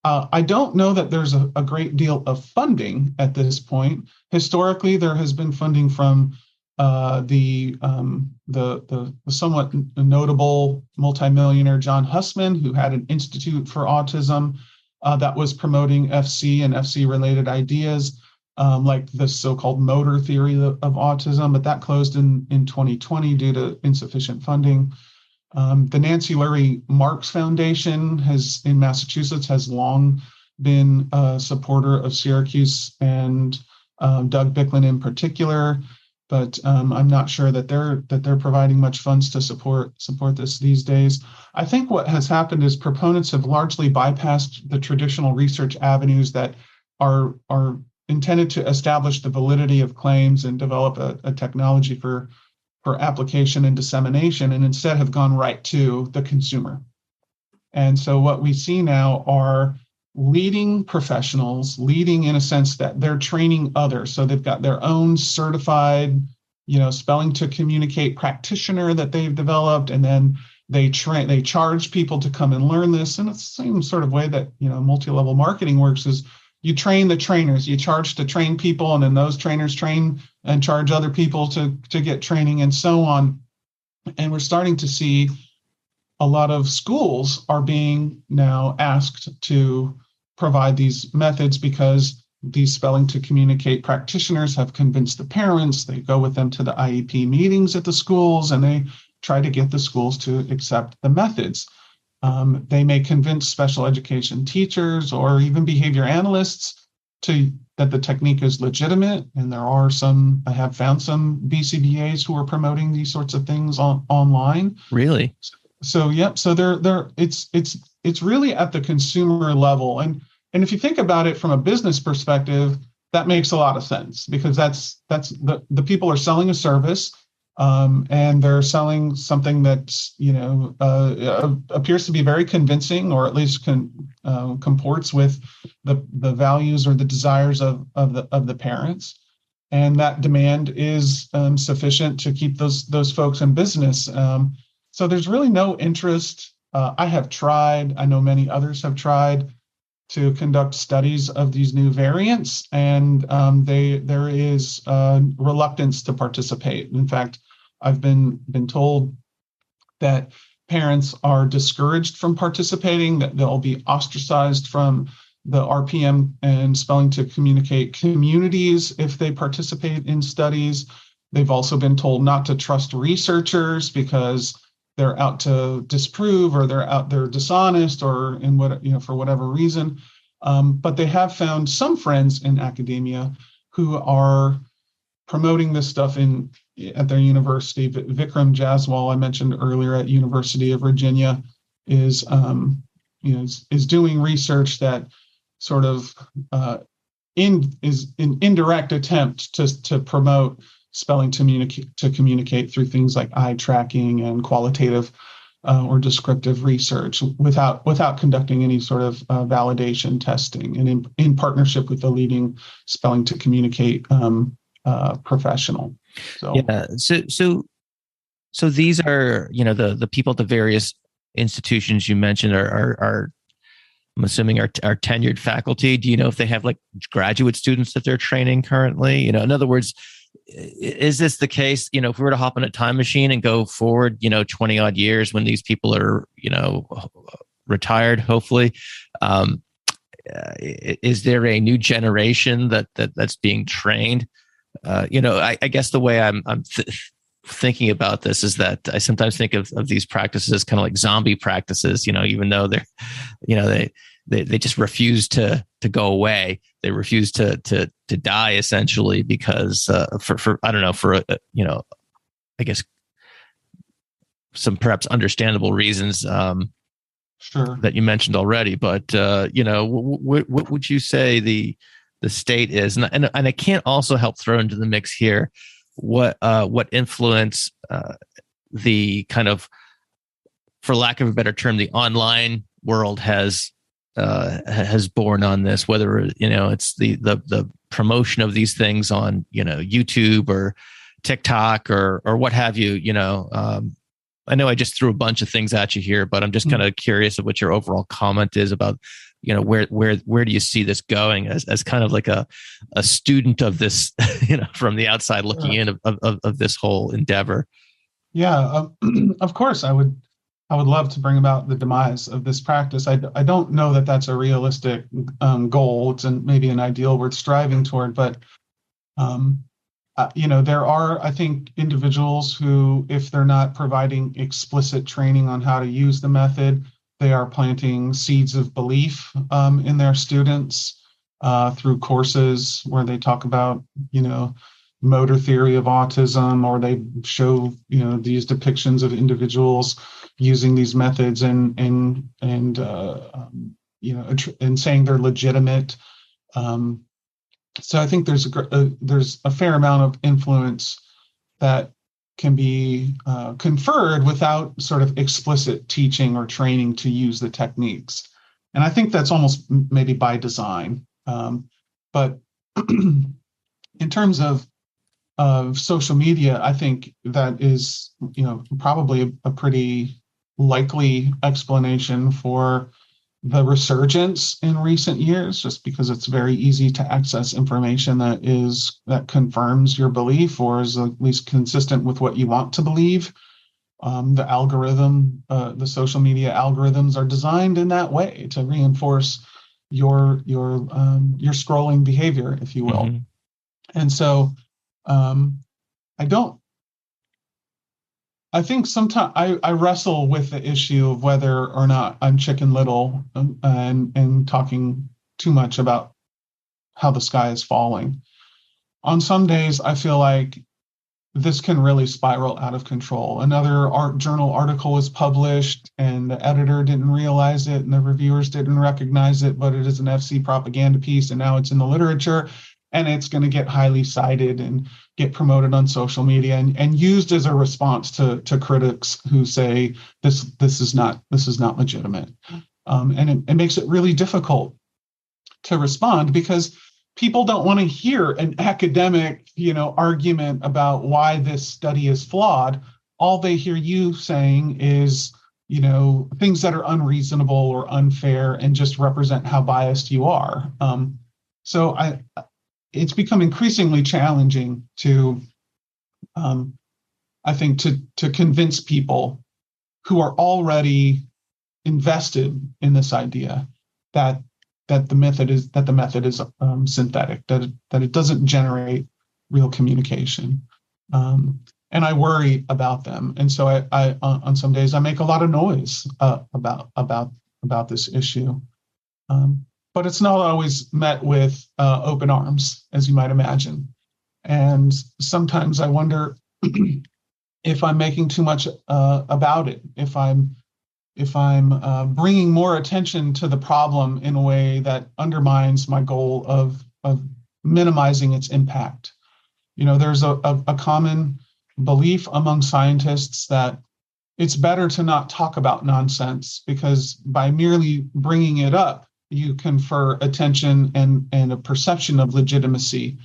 Speaker 3: I don't know that there's a great deal of funding at this point. Historically, there has been funding from the somewhat notable multimillionaire John Hussman, who had an Institute for Autism that was promoting FC and FC-related ideas, like the so-called motor theory of autism, but that closed in 2020 due to insufficient funding. The Nancy Lurie Marks Foundation in Massachusetts has long been a supporter of Syracuse and Doug Bicklin in particular, but I'm not sure that they're providing much funds to support this these days. I think what has happened is proponents have largely bypassed the traditional research avenues that are intended to establish the validity of claims and develop a technology for application and dissemination, and instead have gone right to the consumer. And so what we see now are leading professionals, leading in a sense that they're training others. So they've got their own certified, spelling to communicate practitioner that they've developed, and then they charge people to come and learn this. And it's the same sort of way that, multi-level marketing works, is you train the trainers, you charge to train people, and then those trainers train and charge other people to get training, and so on. And we're starting to see a lot of schools are being now asked to provide these methods because these spelling to communicate practitioners have convinced the parents. They go with them to the IEP meetings at the schools, and they try to get the schools to accept the methods. They may convince special education teachers or even behavior analysts that the technique is legitimate. And I have found some BCBAs who are promoting these sorts of things online.
Speaker 1: Really?
Speaker 3: So it's really at the consumer level. And if you think about it from a business perspective, that makes a lot of sense, because that's the people are selling a service. And they're selling something that appears to be very convincing, or at least comports with the values or the desires of the parents, and that demand is sufficient to keep those folks in business. So there's really no interest. I have tried. I know many others have tried to conduct studies of these new variants, and there is reluctance to participate. In fact, I've been told that parents are discouraged from participating, that they'll be ostracized from the RPM and spelling to communicate communities if they participate in studies. They've also been told not to trust researchers because they're out to disprove, or they're dishonest, or for whatever reason. But they have found some friends in academia who are promoting this stuff at their university. Vikram Jaswal, I mentioned earlier, at University of Virginia, is doing research that sort of is an indirect attempt to promote spelling to communicate through things like eye tracking and qualitative or descriptive research without conducting any sort of validation testing, and in partnership with the leading spelling to communicate professional. So
Speaker 1: yeah, so these are, the people at the various institutions you mentioned are I'm assuming are tenured faculty. Do you know if they have like graduate students that they're training currently? In other words, is this the case? If we were to hop in a time machine and go forward, 20 odd years when these people are, retired, hopefully, is there a new generation that's being trained? I guess the way I'm thinking about this is that I sometimes think of these practices as kind of like zombie practices, even though they're, they just refuse to go away. They refuse to die, essentially, because for I don't know, for I guess some perhaps understandable reasons
Speaker 3: sure.
Speaker 1: that you mentioned already. But what would you say the state is? And I can't also help throw into the mix here what influence the kind of, for lack of a better term, the online world has borne on this, whether it's the promotion of these things on YouTube or TikTok or what have you. I know I just threw a bunch of things at you here, but I'm just kind of curious of what your overall comment is about where do you see this going as kind of like a student of this, from the outside looking in of this whole endeavor.
Speaker 3: Yeah, of course, I would love to bring about the demise of this practice. I don't know that that's a realistic goal. It's maybe an ideal worth striving toward, but there are, I think, individuals who, if they're not providing explicit training on how to use the method, they are planting seeds of belief in their students through courses where they talk about, motor theory of autism, or they show, these depictions of individuals using these methods and saying they're legitimate. So I think there's a fair amount of influence that can be conferred without sort of explicit teaching or training to use the techniques. And I think that's almost maybe by design. But in terms of social media, I think that is, probably a pretty likely explanation for the resurgence in recent years, just because it's very easy to access information that confirms your belief or is at least consistent with what you want to believe. The social media algorithms are designed in that way to reinforce your scrolling behavior, if you will. Mm-hmm. And so I think sometimes I wrestle with the issue of whether or not I'm Chicken Little and talking too much about how the sky is falling. On some days, I feel like this can really spiral out of control. Another journal article was published and the editor didn't realize it and the reviewers didn't recognize it, but it is an FC propaganda piece and now it's in the literature. And it's going to get highly cited and get promoted on social media and used as a response to critics who say this is not legitimate. And it makes it really difficult to respond because people don't want to hear an academic, argument about why this study is flawed. All they hear you saying is, things that are unreasonable or unfair and just represent how biased you are. So it's become increasingly challenging to, I think, to convince people who are already invested in this idea that the method is synthetic, that it doesn't generate real communication, and I worry about them. And so I on some days I make a lot of noise about this issue. but it's not always met with open arms, as you might imagine. And sometimes I wonder if I'm making too much about it, if I'm bringing more attention to the problem in a way that undermines my goal of minimizing its impact. There's a common belief among scientists that it's better to not talk about nonsense, because by merely bringing it up, you confer attention and a perception of legitimacy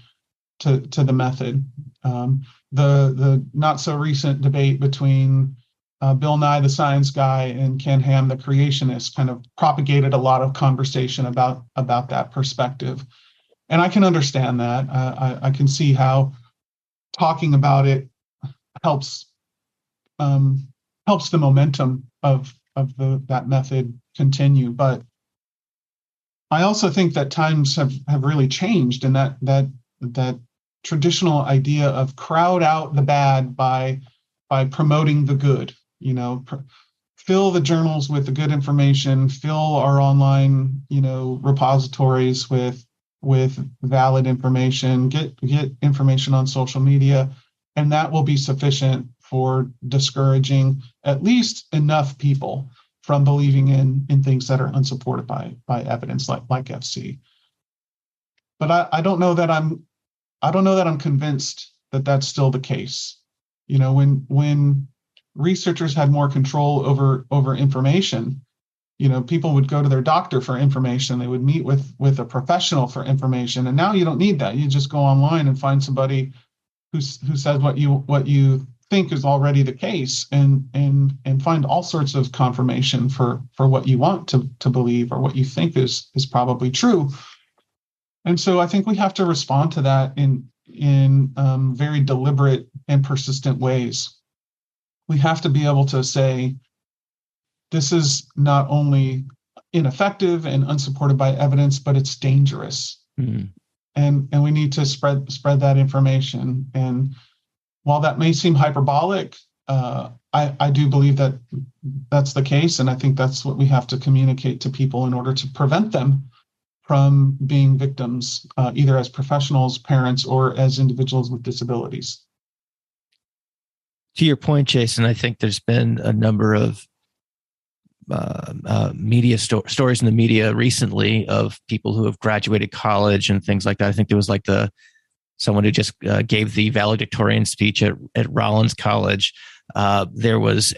Speaker 3: to the method. The not so recent debate between Bill Nye, the science guy, and Ken Ham, the creationist, kind of propagated a lot of conversation about that perspective. And I can understand that. I can see how talking about it helps the momentum of that method continue. But I also think that times have really changed, and that traditional idea of crowd out the bad by promoting the good. Fill the journals with the good information, fill our online, repositories with valid information, get information on social media, and that will be sufficient for discouraging at least enough people from believing in things that are unsupported by evidence like FC. But I don't know that I'm convinced that that's still the case. When researchers had more control over information, people would go to their doctor for information. They would meet with a professional for information. And now you don't need that. You just go online and find somebody who says what you think is already the case, and find all sorts of confirmation for what you want to believe or what you think is probably true. And so I think we have to respond to that in very deliberate and persistent ways. We have to be able to say, this is not only ineffective and unsupported by evidence, but it's dangerous. Mm-hmm. And we need to spread that information. And while that may seem hyperbolic, I do believe that that's the case. And I think that's what we have to communicate to people in order to prevent them from being victims, either as professionals, parents, or as individuals with disabilities.
Speaker 1: To your point, Jason, I think there's been a number of media stories in the media recently of people who have graduated college and things like that. I think there was someone who just gave the valedictorian speech at Rollins College. There was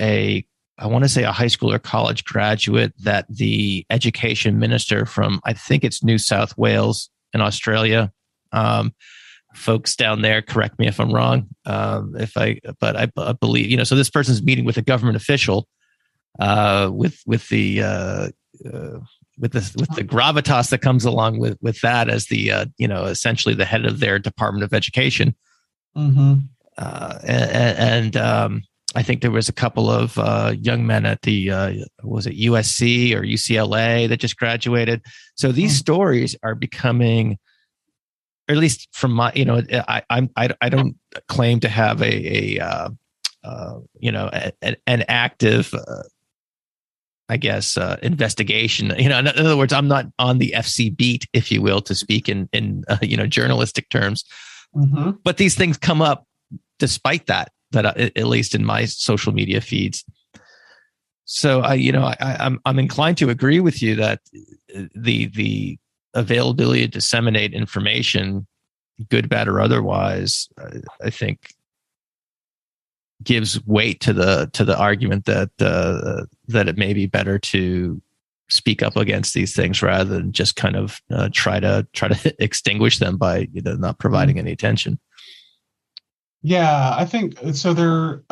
Speaker 1: I want to say a high school or college graduate that the education minister from, I think it's New South Wales in Australia. Folks down there, correct me if I'm wrong. But I believe, so this person's meeting with a government official with the gravitas that comes along with that as the essentially the head of their Department of Education. Mm-hmm. I think there was a couple of young men at the was it USC or UCLA that just graduated. So these stories are becoming, or at least from my, I don't claim to have an active investigation. In other words, I'm not on the FC beat, if you will, to speak in journalistic terms. Mm-hmm. But these things come up despite that at least in my social media feeds. So I'm inclined to agree with you that the availability to disseminate information, good, bad, or otherwise, I think gives weight to the argument that it may be better to speak up against these things rather than just kind of try to extinguish them by not providing any attention.
Speaker 3: Yeah, I think so. They're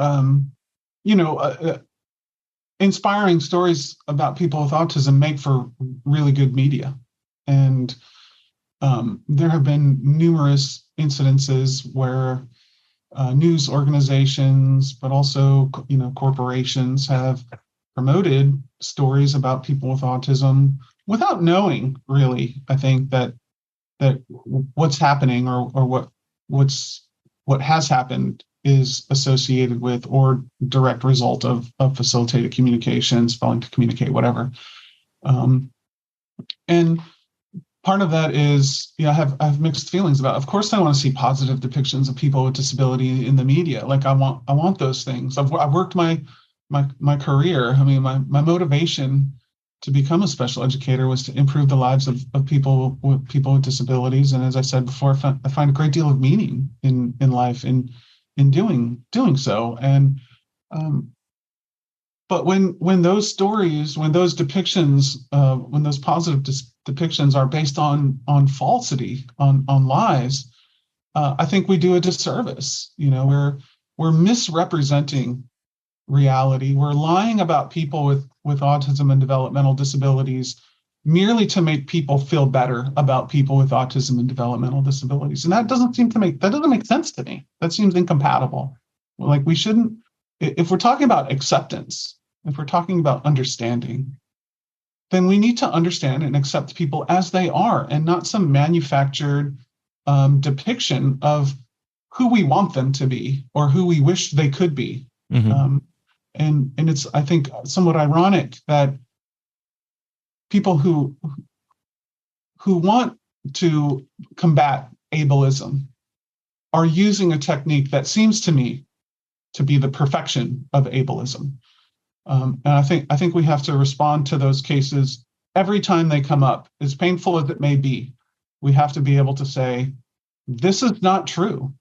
Speaker 3: inspiring stories about people with autism make for really good media, and there have been numerous incidences where news organizations, but also corporations have promoted stories about people with autism without knowing really. I think that what's happening or what has happened is associated with or direct result of facilitated communications, failing to communicate, whatever. And part of that is, I have mixed feelings about. Of course, I want to see positive depictions of people with disability in the media. Like I want those things. I've worked my career. I mean, my motivation to become a special educator was to improve the lives of people with disabilities. And as I said before, I find a great deal of meaning in life in doing so. And but when those stories, when those depictions, when those positive depictions are based on falsity, on lies, I think we do a disservice. We're misrepresenting reality. We're lying about people with autism and developmental disabilities merely to make people feel better about people with autism and developmental disabilities. And that doesn't make sense to me. That seems incompatible. Like we shouldn't, if we're talking about acceptance, if we're talking about understanding, then we need to understand and accept people as they are and not some manufactured depiction of who we want them to be or who we wish they could be. Mm-hmm. And it's, I think, somewhat ironic that people who want to combat ableism are using a technique that seems to me to be the perfection of ableism. And I think we have to respond to those cases every time they come up, as painful as it may be. We have to be able to say, this is not true.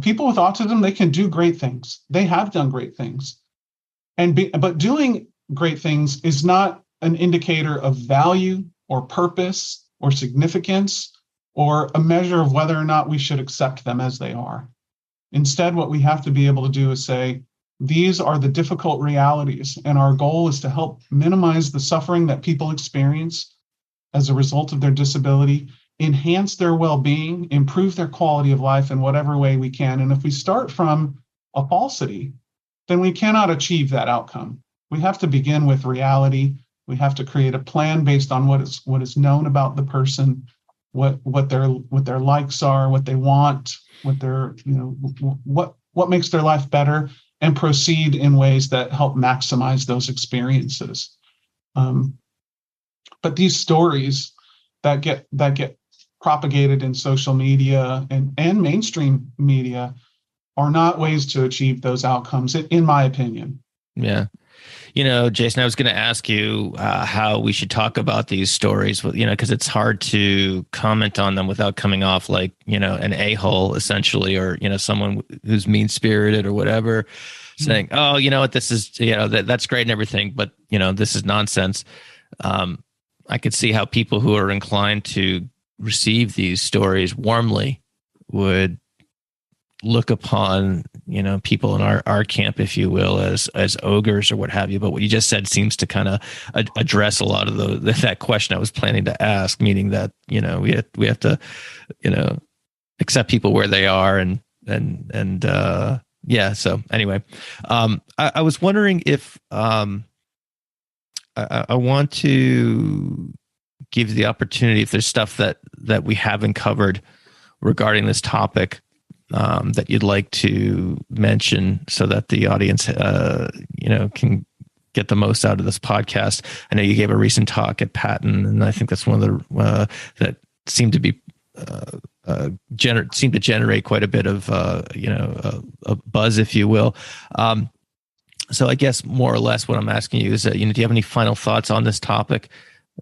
Speaker 3: People with autism, they can do great things. They have done great things. But doing great things is not an indicator of value or purpose or significance or a measure of whether or not we should accept them as they are. Instead, what we have to be able to do is say, these are the difficult realities, and our goal is to help minimize the suffering that people experience as a result of their disability, enhance their well-being, improve their quality of life in whatever way we can. And if we start from a falsity, then we cannot achieve that outcome. We have to begin with reality. We have to create a plan based on what is known about the person, what their likes are, what they want, what their what makes their life better, and proceed in ways that help maximize those experiences. But these stories that get propagated in social media and mainstream media are not ways to achieve those outcomes, in my opinion.
Speaker 1: Yeah. Jason, I was going to ask you how we should talk about these stories, because it's hard to comment on them without coming off like, an a-hole essentially, or, someone who's mean-spirited or whatever, saying, oh, what, this is, that's great and everything, but, this is nonsense. I could see how people who are inclined to receive these stories warmly would look upon, people in our camp, if you will, as ogres or what have you. But what you just said seems to kind of address a lot of that question I was planning to ask, meaning that, we have to, accept people where they are and yeah. So anyway, I was wondering if I want to give you the opportunity, if there's stuff that we haven't covered regarding this topic, that you'd like to mention so that the audience, can get the most out of this podcast. I know you gave a recent talk at Patton, and I think that's one of the that seemed to be seemed to generate quite a bit of a buzz, if you will. So I guess more or less what I'm asking you is, do you have any final thoughts on this topic?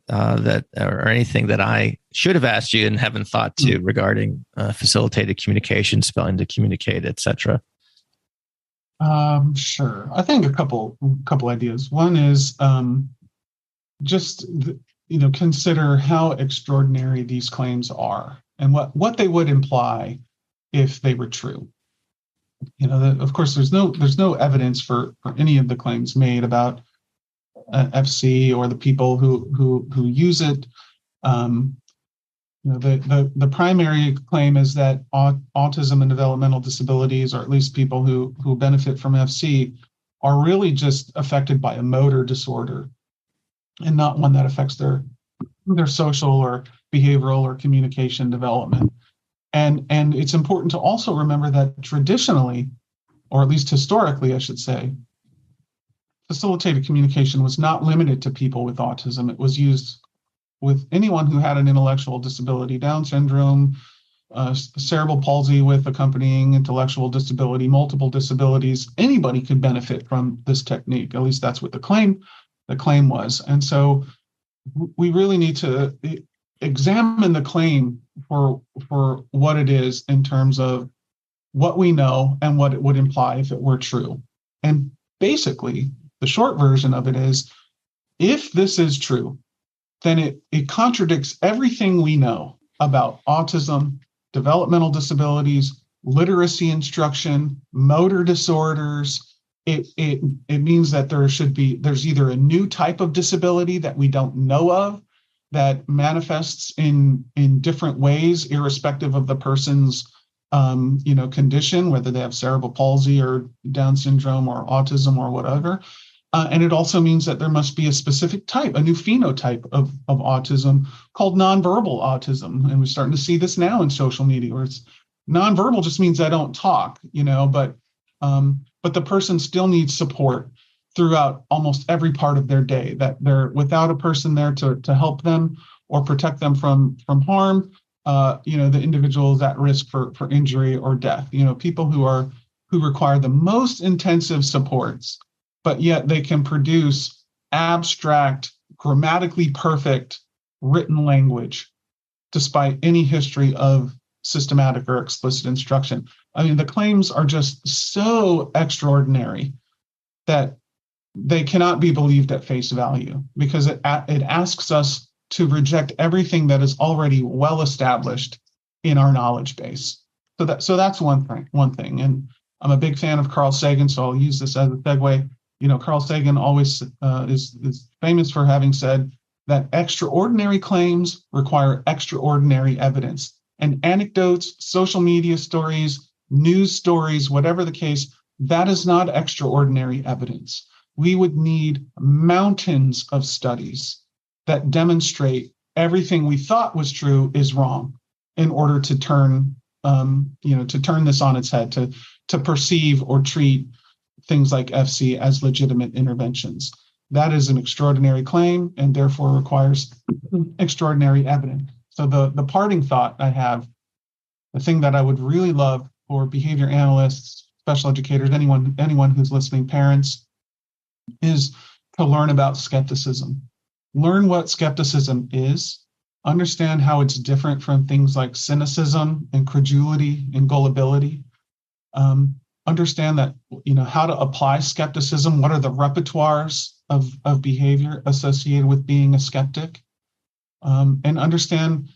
Speaker 1: That or anything that I should have asked you and haven't thought to regarding facilitated communication, spelling to communicate, etc.
Speaker 3: Sure. I think a couple ideas. One is just consider how extraordinary these claims are and what they would imply if they were true. Of course, there's no evidence for any of the claims made about FC or the people who use it. The primary claim is that autism and developmental disabilities, or at least people who benefit from FC, are really just affected by a motor disorder and not one that affects their social or behavioral or communication development. And it's important to also remember that traditionally, or at least historically, I should say, facilitated communication was not limited to people with autism. It was used with anyone who had an intellectual disability, Down syndrome, cerebral palsy with accompanying intellectual disability, multiple disabilities. Anybody could benefit from this technique. At least that's what the claim was. And so we really need to examine the claim for what it is in terms of what we know and what it would imply if it were true. And basically, the short version of it is, if this is true, then it contradicts everything we know about autism, developmental disabilities, literacy instruction, motor disorders. It means that there's either a new type of disability that we don't know of that manifests in different ways, irrespective of the person's condition, whether they have cerebral palsy or Down syndrome or autism or whatever. And it also means that there must be a specific type, a new phenotype of autism called nonverbal autism. And we're starting to see this now in social media, where it's nonverbal just means I don't talk, but the person still needs support throughout almost every part of their day, that they're without a person there to help them or protect them from harm. The individual is at risk for injury or death. People who require the most intensive supports, but yet they can produce abstract, grammatically perfect written language despite any history of systematic or explicit instruction. I mean, the claims are just so extraordinary that they cannot be believed at face value, because it asks us to reject everything that is already well established in our knowledge base. So that's one thing. And I'm a big fan of Carl Sagan, so I'll use this as a segue. Carl Sagan always is famous for having said that extraordinary claims require extraordinary evidence. And anecdotes, social media stories, news stories, whatever the case, that is not extraordinary evidence. We would need mountains of studies that demonstrate everything we thought was true is wrong, in order to turn this on its head, to perceive or treat things like FC as legitimate interventions. That is an extraordinary claim and therefore requires extraordinary evidence. So the parting thought I have, the thing that I would really love for behavior analysts, special educators, anyone who's listening, parents, is to learn about skepticism. Learn what skepticism is, understand how it's different from things like cynicism, incredulity, and gullibility. Understand that, how to apply skepticism. What are the repertoires of behavior associated with being a skeptic? And understand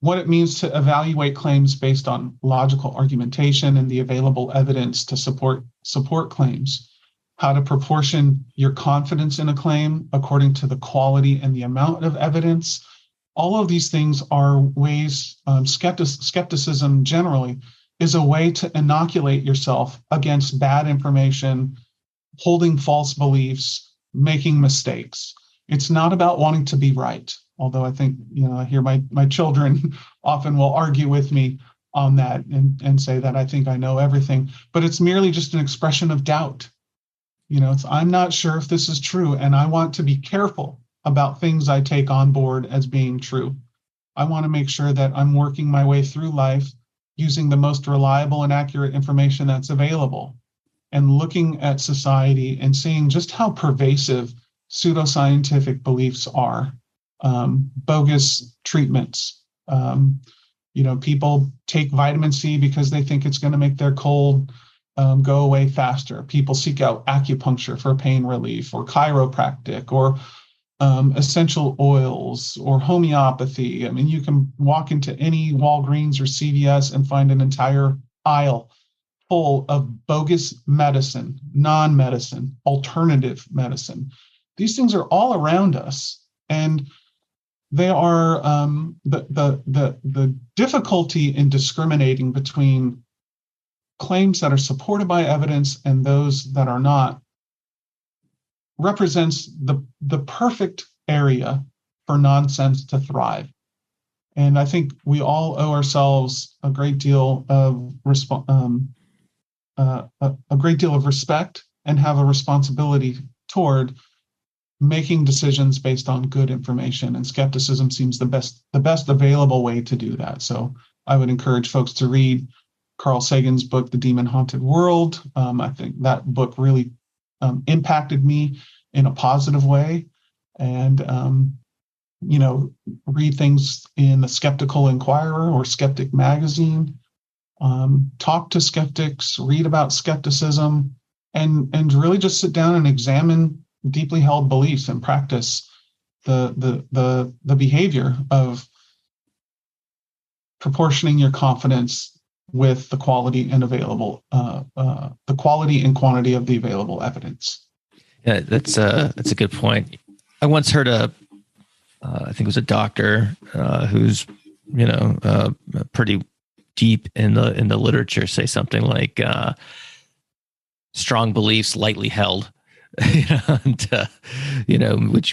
Speaker 3: what it means to evaluate claims based on logical argumentation and the available evidence to support claims. How to proportion your confidence in a claim according to the quality and the amount of evidence. All of these things are ways, skepticism generally is a way to inoculate yourself against bad information, holding false beliefs, making mistakes. It's not about wanting to be right. Although I think, I hear my children often will argue with me on that and say that I think I know everything, but it's merely just an expression of doubt. I'm not sure if this is true, and I want to be careful about things I take on board as being true. I want to make sure that I'm working my way through life using the most reliable and accurate information that's available, and looking at society and seeing just how pervasive pseudoscientific beliefs are. Bogus treatments. People take vitamin C because they think it's going to make their cold go away faster. People seek out acupuncture for pain relief, or chiropractic, or essential oils, or homeopathy. I mean, you can walk into any Walgreens or CVS and find an entire aisle full of bogus medicine, non-medicine, alternative medicine. These things are all around us, and they are the difficulty in discriminating between claims that are supported by evidence and those that are not represents the perfect area for nonsense to thrive. And I think we all owe ourselves a great deal of respect and have a responsibility toward making decisions based on good information, and skepticism seems the best available way to do that. So I would encourage folks to read Carl Sagan's book, The Demon Haunted World. I think that book really impacted me in a positive way. And, read things in the Skeptical Inquirer or Skeptic Magazine. Talk to skeptics, read about skepticism, and really just sit down and examine deeply held beliefs and practice the behavior of proportioning your confidence with the quality and the quality and quantity of the available evidence.
Speaker 1: Yeah, that's a good point. I once heard I think it was a doctor who's pretty deep in the literature say something like strong beliefs lightly held,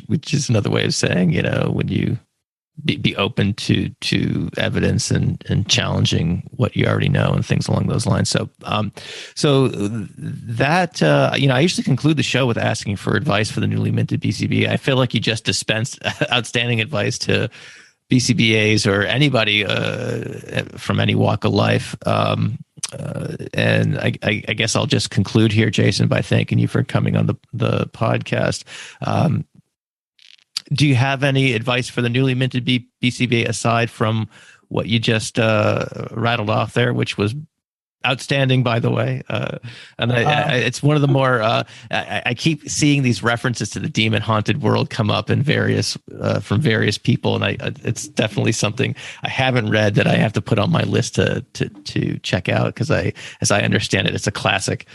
Speaker 1: which is another way of saying, when you be open to evidence and challenging what you already know and things along those lines. So that I usually conclude the show with asking for advice for the newly minted BCBA. I feel like you just dispensed outstanding advice to BCBAs or anybody from any walk of life. And I guess I'll just conclude here, Jason, by thanking you for coming on the podcast. Do you have any advice for the newly minted BCBA aside from what you just rattled off there, which was outstanding, by the way? And it's one of the more, I keep seeing these references to the demon haunted world come up in from various people. And it's definitely something I haven't read that I have to put on my list to check out, because as I understand it, it's a classic.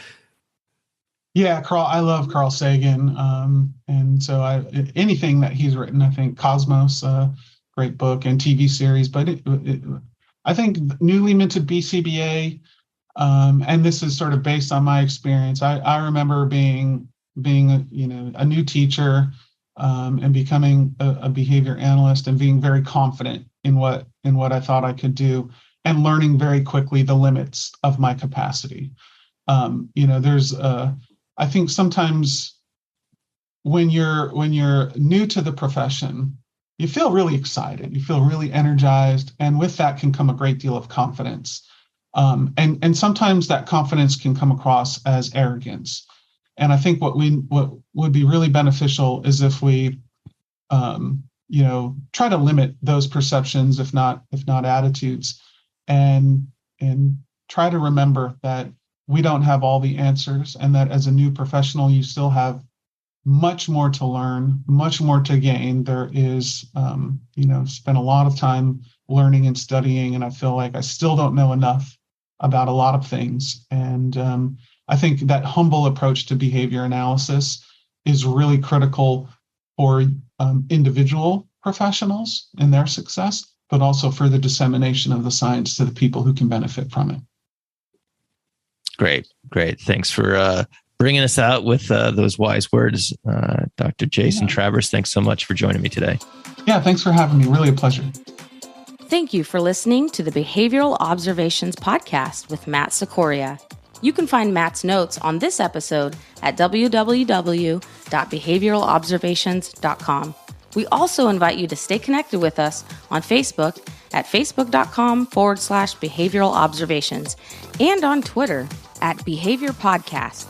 Speaker 3: Yeah, I love Carl Sagan. And so anything that he's written, I think Cosmos, great book and TV series, but I think newly minted BCBA, and this is sort of based on my experience. I remember being a new teacher, and becoming a behavior analyst and being very confident in what I thought I could do, and learning very quickly the limits of my capacity. I think sometimes when you're new to the profession, you feel really excited, you feel really energized, and with that can come a great deal of confidence. And sometimes that confidence can come across as arrogance. And I think what would be really beneficial is if we, try to limit those perceptions, if not attitudes, and try to remember that we don't have all the answers, and that as a new professional, you still have much more to learn, much more to gain. There is, spent a lot of time learning and studying, and I feel like I still don't know enough about a lot of things. And I think that humble approach to behavior analysis is really critical for individual professionals and their success, but also for the dissemination of the science to the people who can benefit from it.
Speaker 1: Great. Thanks for bringing us out with those wise words, Dr. Jason Travers. Thanks so much for joining me today.
Speaker 3: Yeah, thanks for having me. Really a pleasure.
Speaker 2: Thank you for listening to the Behavioral Observations podcast with Matt Sikoria. You can find Matt's notes on this episode at www.behavioralobservations.com. We also invite you to stay connected with us on Facebook at facebook.com/behavioral observations and on Twitter at Behavior Podcast.